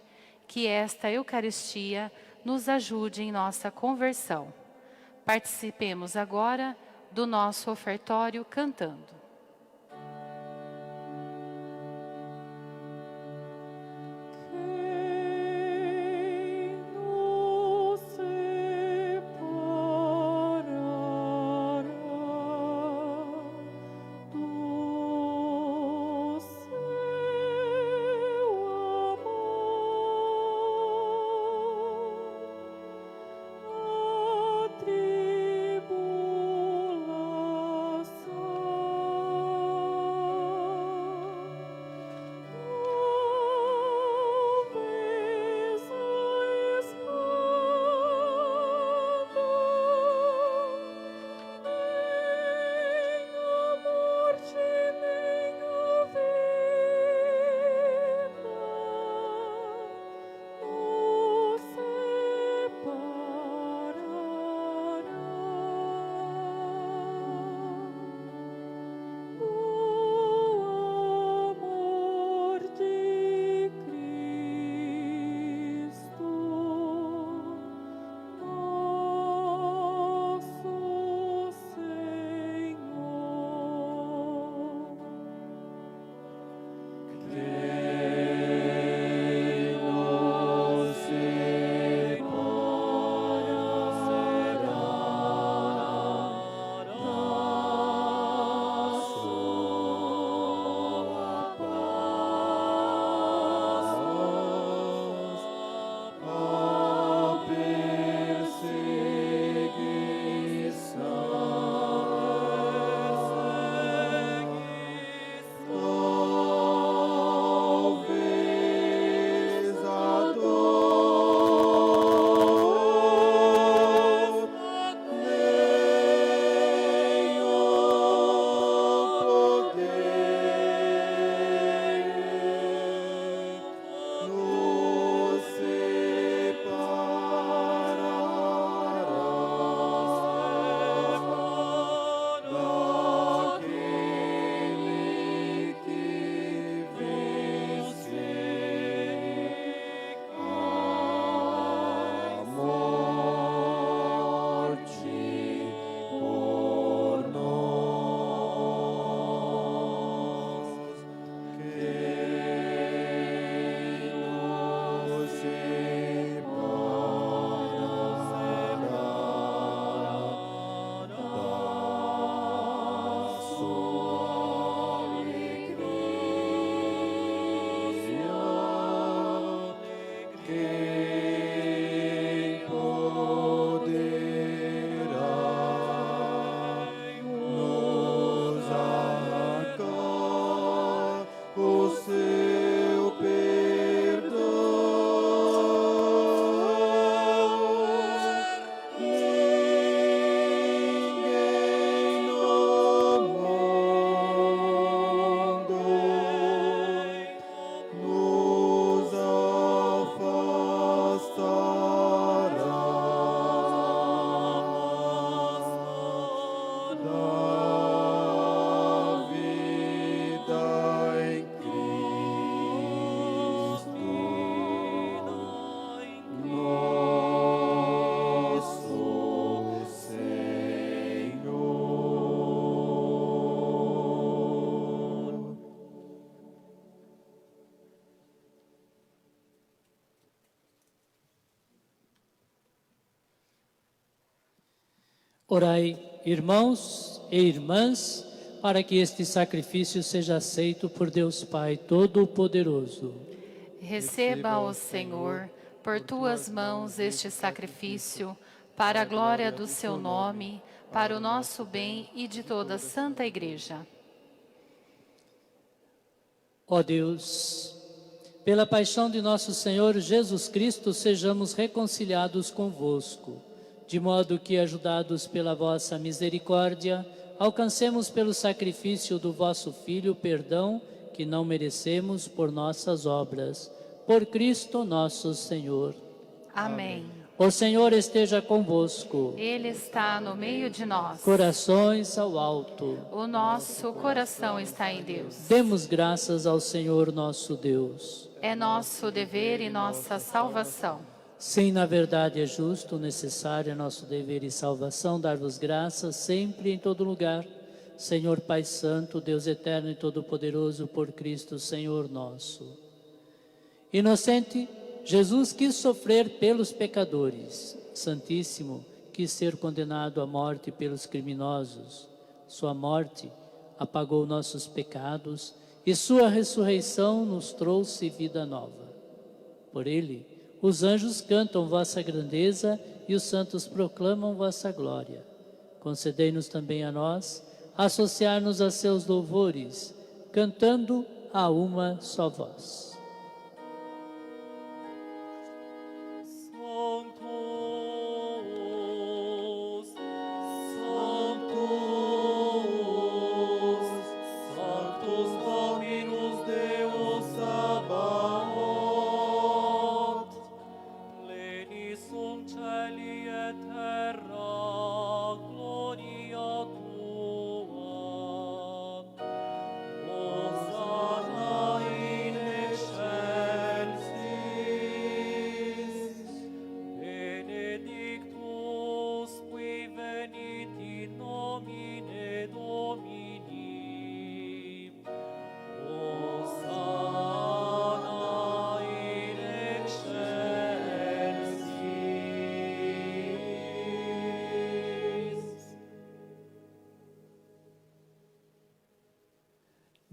A: Que esta Eucaristia nos ajude em nossa conversão. Participemos agora do nosso ofertório cantando.
B: Os
D: Orai, irmãos e irmãs, para que este sacrifício seja aceito por Deus Pai Todo-Poderoso.
A: Receba, ó Senhor, por tuas mãos este sacrifício, para a glória do seu nome, para o nosso bem e de toda a Santa Igreja.
D: Ó Deus, pela paixão de nosso Senhor Jesus Cristo, sejamos reconciliados convosco, de modo que, ajudados pela vossa misericórdia, alcancemos pelo sacrifício do vosso Filho o perdão que não merecemos por nossas obras. Por Cristo nosso Senhor.
A: Amém.
D: O Senhor esteja convosco.
A: Ele está no meio de nós.
D: Corações ao alto.
A: O nosso coração está em Deus.
D: Demos graças ao Senhor nosso Deus.
A: É nosso dever e nossa salvação.
D: Sim, na verdade é justo, necessário, é nosso dever e salvação dar-vos graças sempre e em todo lugar. Senhor Pai Santo, Deus eterno e todo-poderoso, por Cristo, Senhor nosso. Inocente, Jesus quis sofrer pelos pecadores. Santíssimo, quis ser condenado à morte pelos criminosos. Sua morte apagou nossos pecados e sua ressurreição nos trouxe vida nova. Por ele, os anjos cantam vossa grandeza e os santos proclamam vossa glória. Concedei-nos também a nós associar-nos a seus louvores, cantando a uma só voz.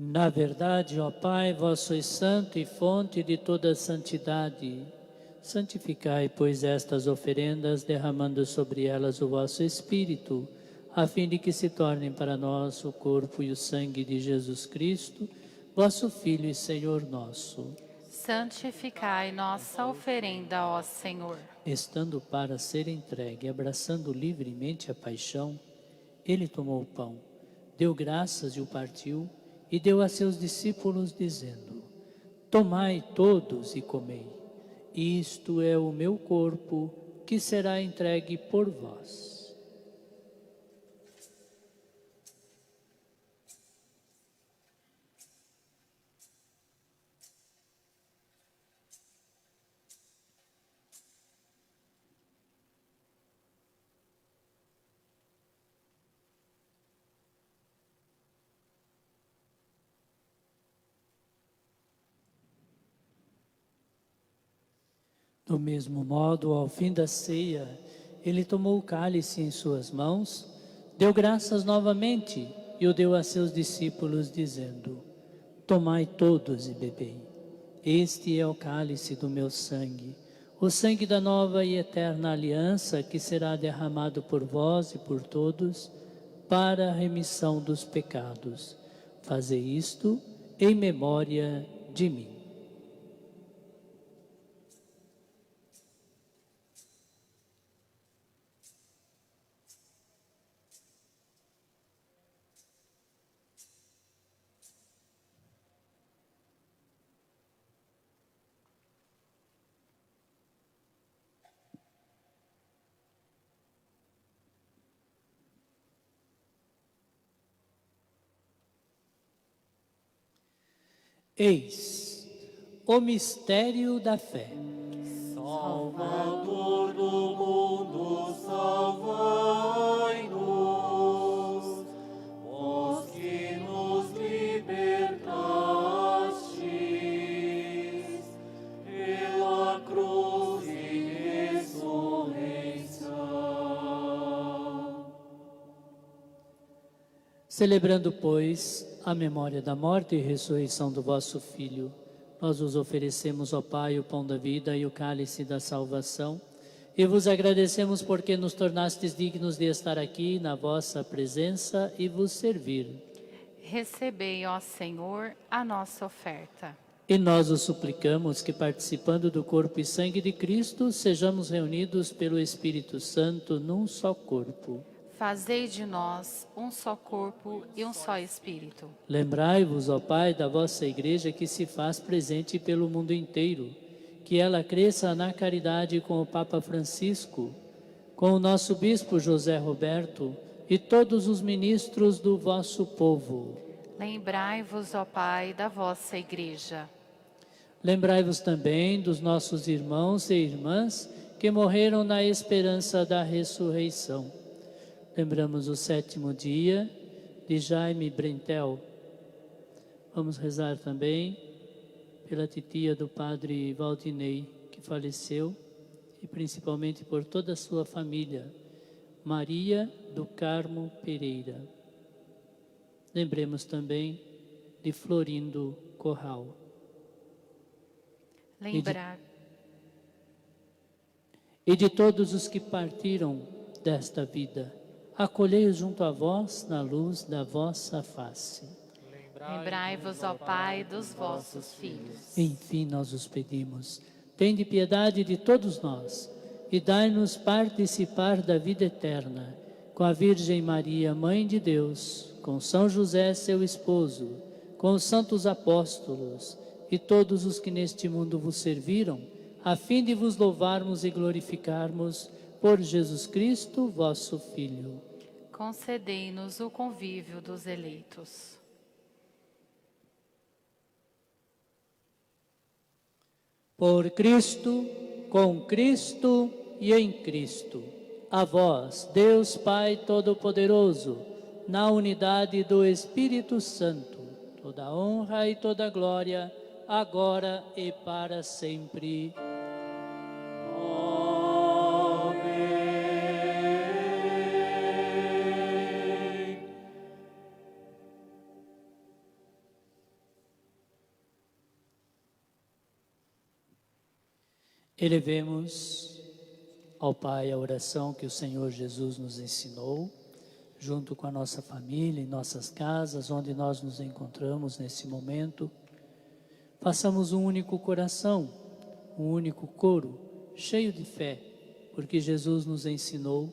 D: Na verdade, ó Pai, vós sois santo e fonte de toda santidade. Santificai, pois, estas oferendas, derramando sobre elas o vosso Espírito, a fim de que se tornem para nós o corpo e o sangue de Jesus Cristo, vosso Filho e Senhor nosso.
A: Santificai nossa oferenda, ó Senhor.
D: Estando para ser entregue, abraçando livremente a paixão, ele tomou o pão, deu graças e o partiu, e deu a seus discípulos, dizendo: Tomai todos e comei, isto é o meu corpo, que será entregue por vós. Do mesmo modo, ao fim da ceia, ele tomou o cálice em suas mãos, deu graças novamente e o deu a seus discípulos, dizendo: Tomai todos e bebei. Este é o cálice do meu sangue, o sangue da nova e eterna aliança, que será derramado por vós e por todos para a remissão dos pecados. Fazei isto em memória de mim. Eis o mistério da fé.
B: Salvador do mundo, salvai-nos, vós que nos libertastes pela cruz e ressurreição.
D: Celebrando, pois, a memória da morte e ressurreição do vosso Filho, nós vos oferecemos, ó Pai, o pão da vida e o cálice da salvação, e vos agradecemos porque nos tornastes dignos de estar aqui na vossa presença e vos servir.
A: Recebei, ó Senhor, a nossa oferta.
D: E nós os suplicamos que, participando do corpo e sangue de Cristo, sejamos reunidos pelo Espírito Santo num só corpo.
A: Fazei de nós um só corpo e um só espírito.
D: Lembrai-vos, ó Pai, da vossa Igreja que se faz presente pelo mundo inteiro, que ela cresça na caridade com o Papa Francisco, com o nosso Bispo José Roberto e todos os ministros do vosso povo.
A: Lembrai-vos, ó Pai, da vossa Igreja.
D: Lembrai-vos também dos nossos irmãos e irmãs que morreram na esperança da ressurreição. Lembramos o 7º dia de Jaime Brentel. Vamos rezar também pela titia do padre Valdinei, que faleceu, e principalmente por toda a sua família, Maria do Carmo Pereira. Lembremos também de Florindo Corral. E de todos os que partiram desta vida, acolhei-os junto a vós na luz da vossa face.
A: Lembrai-vos, ó Pai, dos vossos filhos.
D: Enfim, nós os pedimos, tende piedade de todos nós e dai-nos participar da vida eterna, com a Virgem Maria, Mãe de Deus, com São José, seu esposo, com os santos apóstolos e todos os que neste mundo vos serviram, a fim de vos louvarmos e glorificarmos por Jesus Cristo, vosso Filho.
A: Concedei-nos o convívio dos eleitos.
D: Por Cristo, com Cristo e em Cristo, a vós, Deus Pai Todo-Poderoso, na unidade do Espírito Santo, toda honra e toda glória, agora e para sempre. Elevemos ao Pai a oração que o Senhor Jesus nos ensinou, junto com a nossa família, em nossas casas, onde nós nos encontramos nesse momento. Façamos um único coração, um único coro, cheio de fé, porque Jesus nos ensinou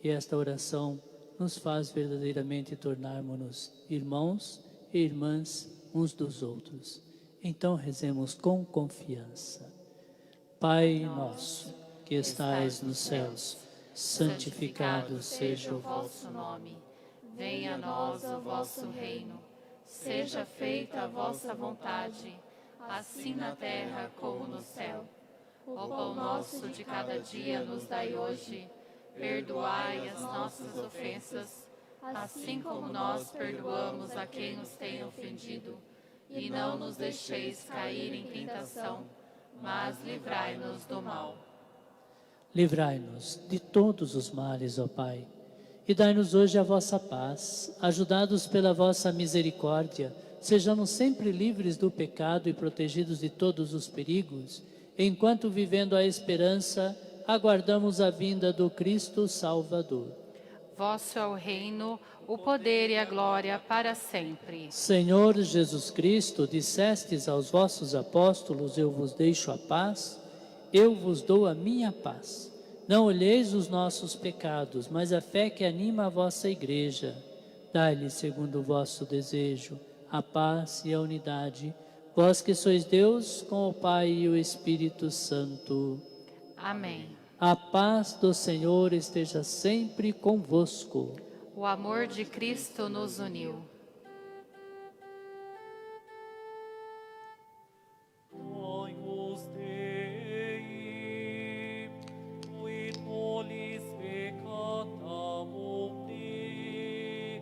D: e esta oração nos faz verdadeiramente tornarmos-nos irmãos e irmãs uns dos outros. Então rezemos com confiança. Pai nosso, que estais nos céus, santificado seja o vosso nome.
A: Venha a nós o vosso reino. Seja feita a vossa vontade, assim na terra como no céu. O pão nosso de cada dia nos dai hoje. Perdoai as nossas ofensas, assim como nós perdoamos a quem nos tem ofendido. E não nos deixeis cair em tentação, mas livrai-nos do mal.
D: Livrai-nos de todos os males, ó Pai, e dai-nos hoje a vossa paz. Ajudados pela vossa misericórdia, sejamos sempre livres do pecado e protegidos de todos os perigos, enquanto, vivendo a esperança, aguardamos a vinda do Cristo Salvador.
A: Vosso é o reino, o poder e a glória para sempre.
D: Senhor Jesus Cristo, dissestes aos vossos apóstolos: eu vos deixo a paz, eu vos dou a minha paz. Não olheis os nossos pecados, mas a fé que anima a vossa Igreja. Dai-lhe, segundo o vosso desejo, a paz e a unidade, vós que sois Deus, com o Pai e o Espírito Santo.
A: Amém.
D: A paz do Senhor esteja sempre convosco.
A: O amor de Cristo nos uniu.
G: Agnus Dei, qui tollis peccata mundi,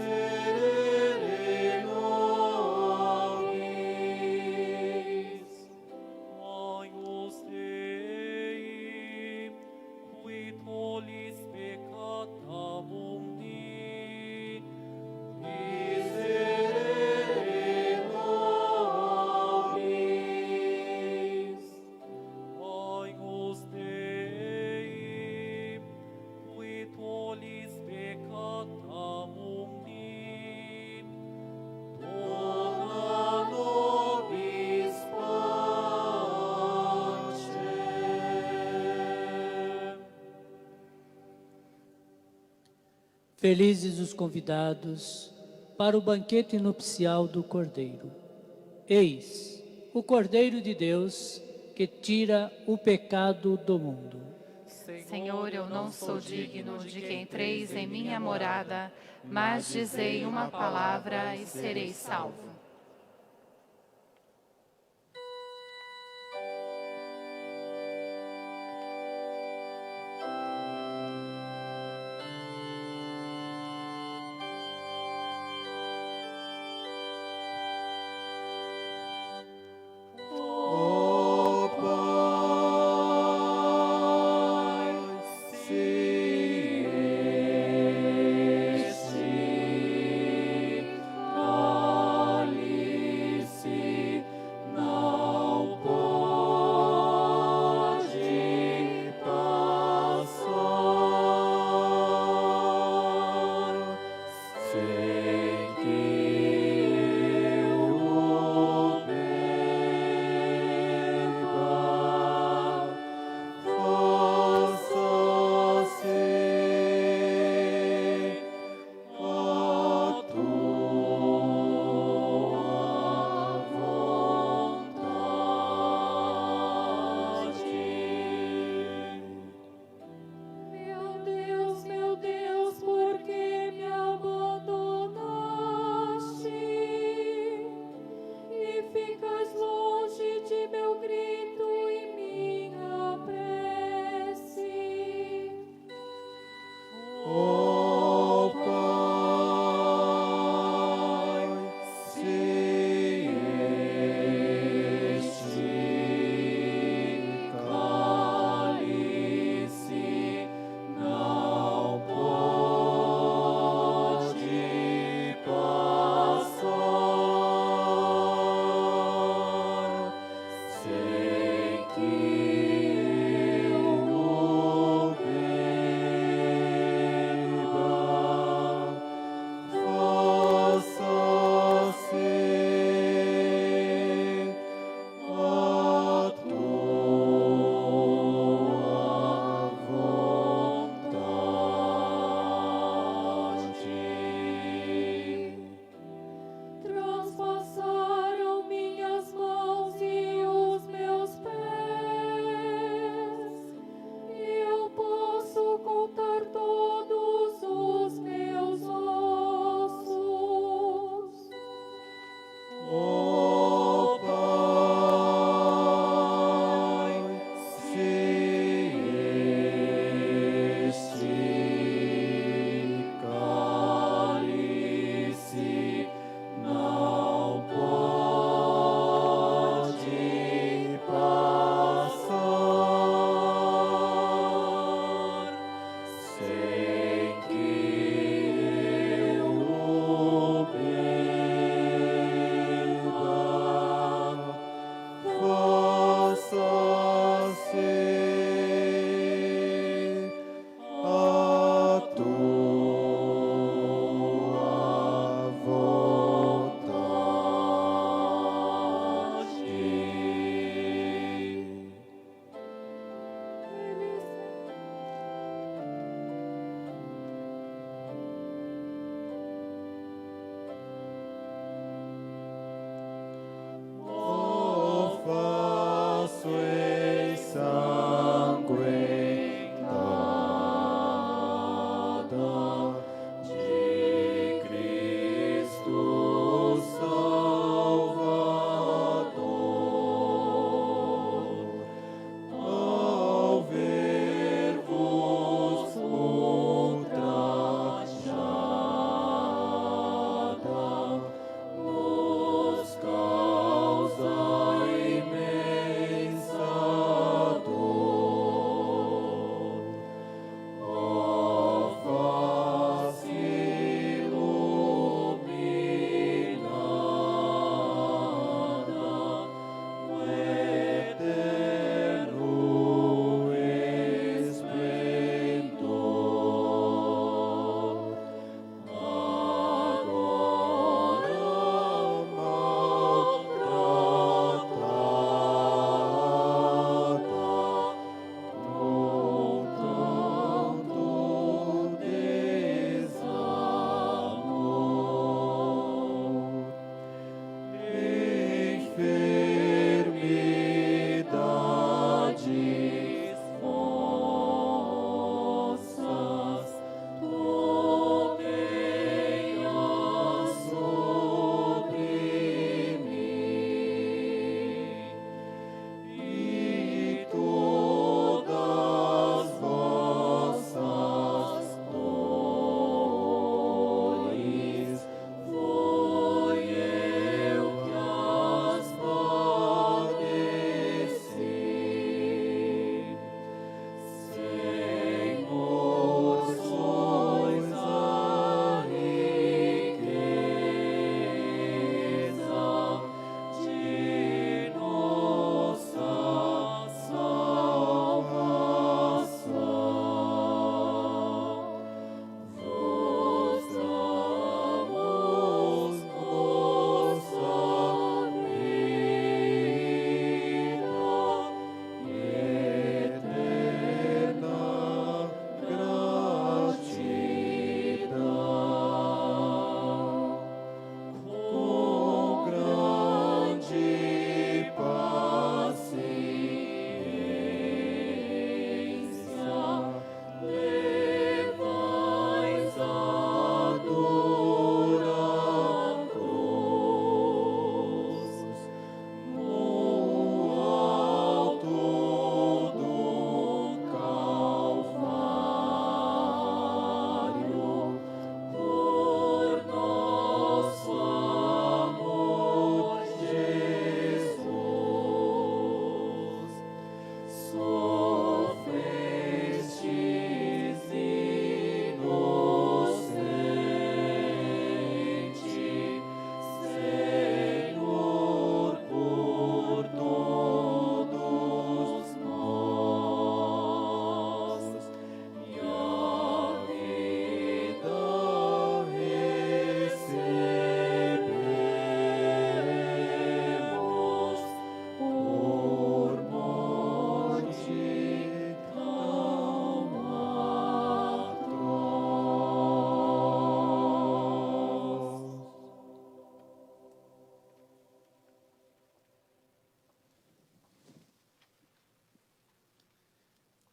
G: miserere nobis. Agnus Dei, qui tollis peccata mundi,
D: Felizes os convidados para o banquete nupcial do Cordeiro. Eis o Cordeiro de Deus que tira o pecado do mundo.
A: Senhor, eu não sou digno de que entreis em minha morada, mas dizei uma palavra e serei salvo.
B: Glória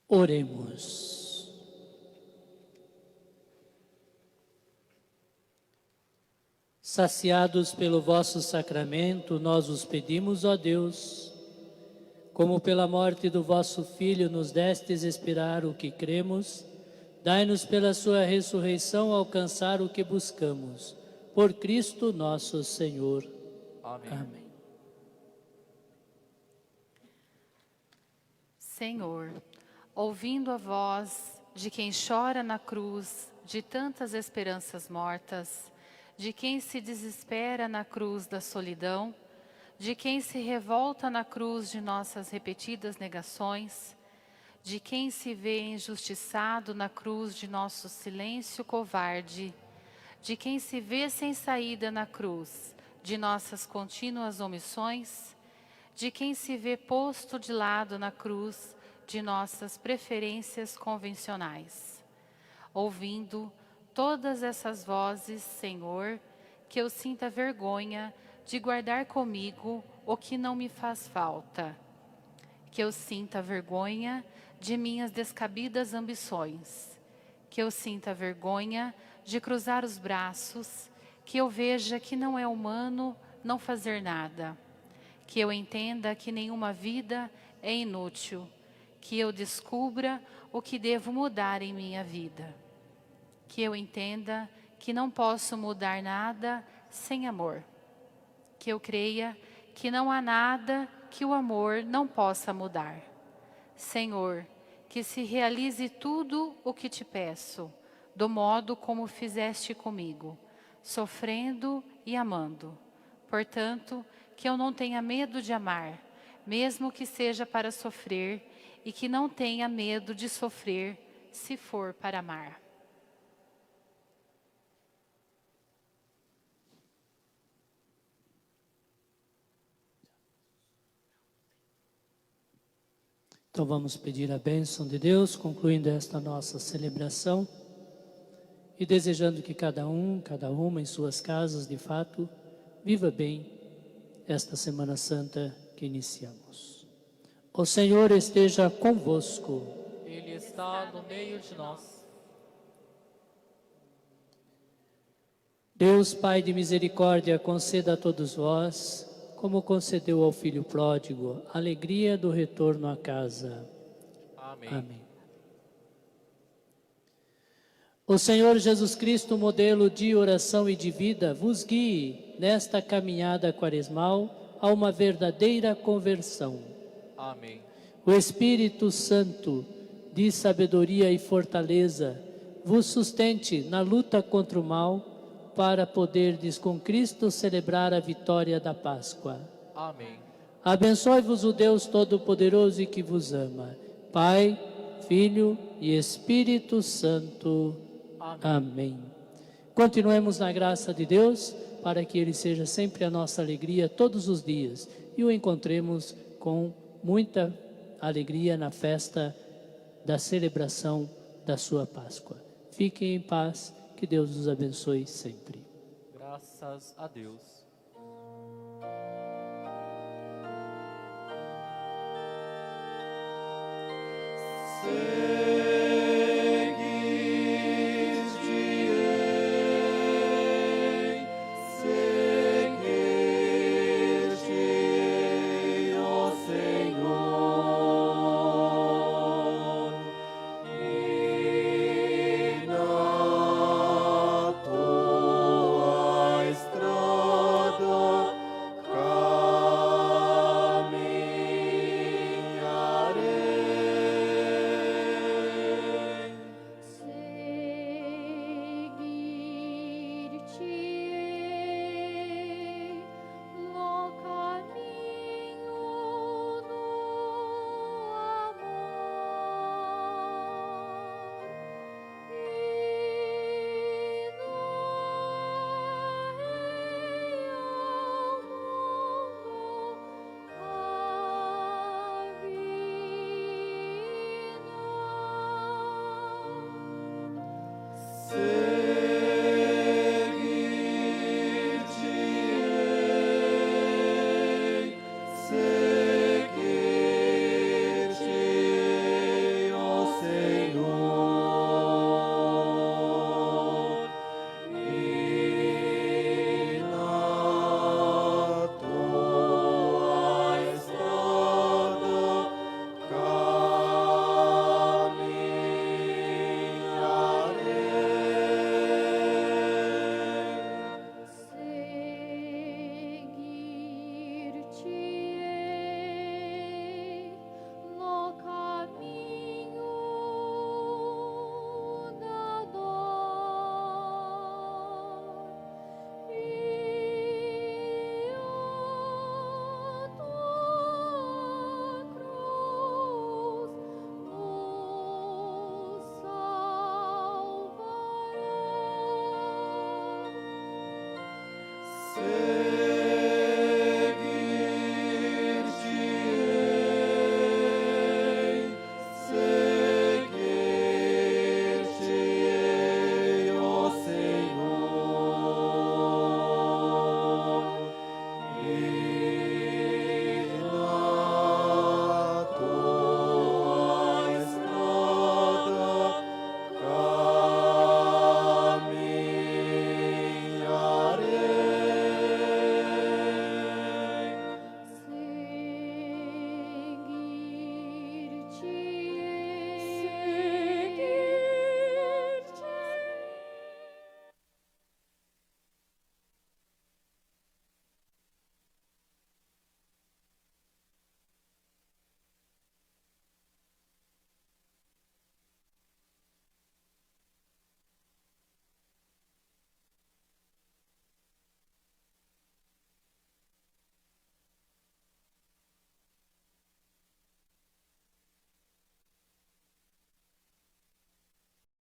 D: Oremos. Saciados pelo vosso sacramento, nós os pedimos, ó Deus, como pela morte do vosso Filho nos destes esperar o que cremos, dai-nos pela sua ressurreição alcançar o que buscamos. Por Cristo nosso Senhor.
G: Amém.
D: Amém.
A: Senhor, ouvindo a voz de quem chora na cruz, de tantas esperanças mortas, de quem se desespera na cruz da solidão, de quem se revolta na cruz de nossas repetidas negações, de quem se vê injustiçado na cruz de nosso silêncio covarde, de quem se vê sem saída na cruz de nossas contínuas omissões, de quem se vê posto de lado na cruz de nossas preferências convencionais. Ouvindo todas essas vozes, Senhor, que eu sinta vergonha de guardar comigo o que não me faz falta, que eu sinta vergonha de minhas descabidas ambições, que eu sinta vergonha de cruzar os braços, que eu veja que não é humano não fazer nada, que eu entenda que nenhuma vida é inútil, que eu descubra o que devo mudar em minha vida, que eu entenda que não posso mudar nada sem amor, que eu creia que não há nada que o amor não possa mudar. Senhor, que se realize tudo o que te peço, do modo como fizeste comigo, sofrendo e amando. Portanto, que eu não tenha medo de amar, mesmo que seja para sofrer, e que não tenha medo de sofrer, se for para amar.
D: Então vamos pedir a bênção de Deus, concluindo esta nossa celebração e desejando que cada uma em suas casas, de fato, viva bem esta Semana Santa que iniciamos. O Senhor esteja convosco.
G: Ele está no meio de nós.
D: Deus, Pai de misericórdia, conceda a todos vós, como concedeu ao Filho pródigo, a alegria do retorno à casa.
G: Amém.
D: Amém. O Senhor Jesus Cristo, modelo de oração e de vida, vos guie nesta caminhada quaresmal a uma verdadeira conversão.
G: Amém.
D: O Espírito Santo, de sabedoria e fortaleza, vos sustente na luta contra o mal, para poderdes com Cristo celebrar a vitória da Páscoa.
G: Amém.
D: Abençoe-vos o Deus Todo-Poderoso e que vos ama, Pai, Filho e Espírito Santo. Amém. Continuemos na graça de Deus, para que Ele seja sempre a nossa alegria todos os dias e o encontremos com muita alegria na festa da celebração da sua Páscoa. Fiquem em paz, que Deus os abençoe sempre.
G: Graças a Deus.
B: Senhor.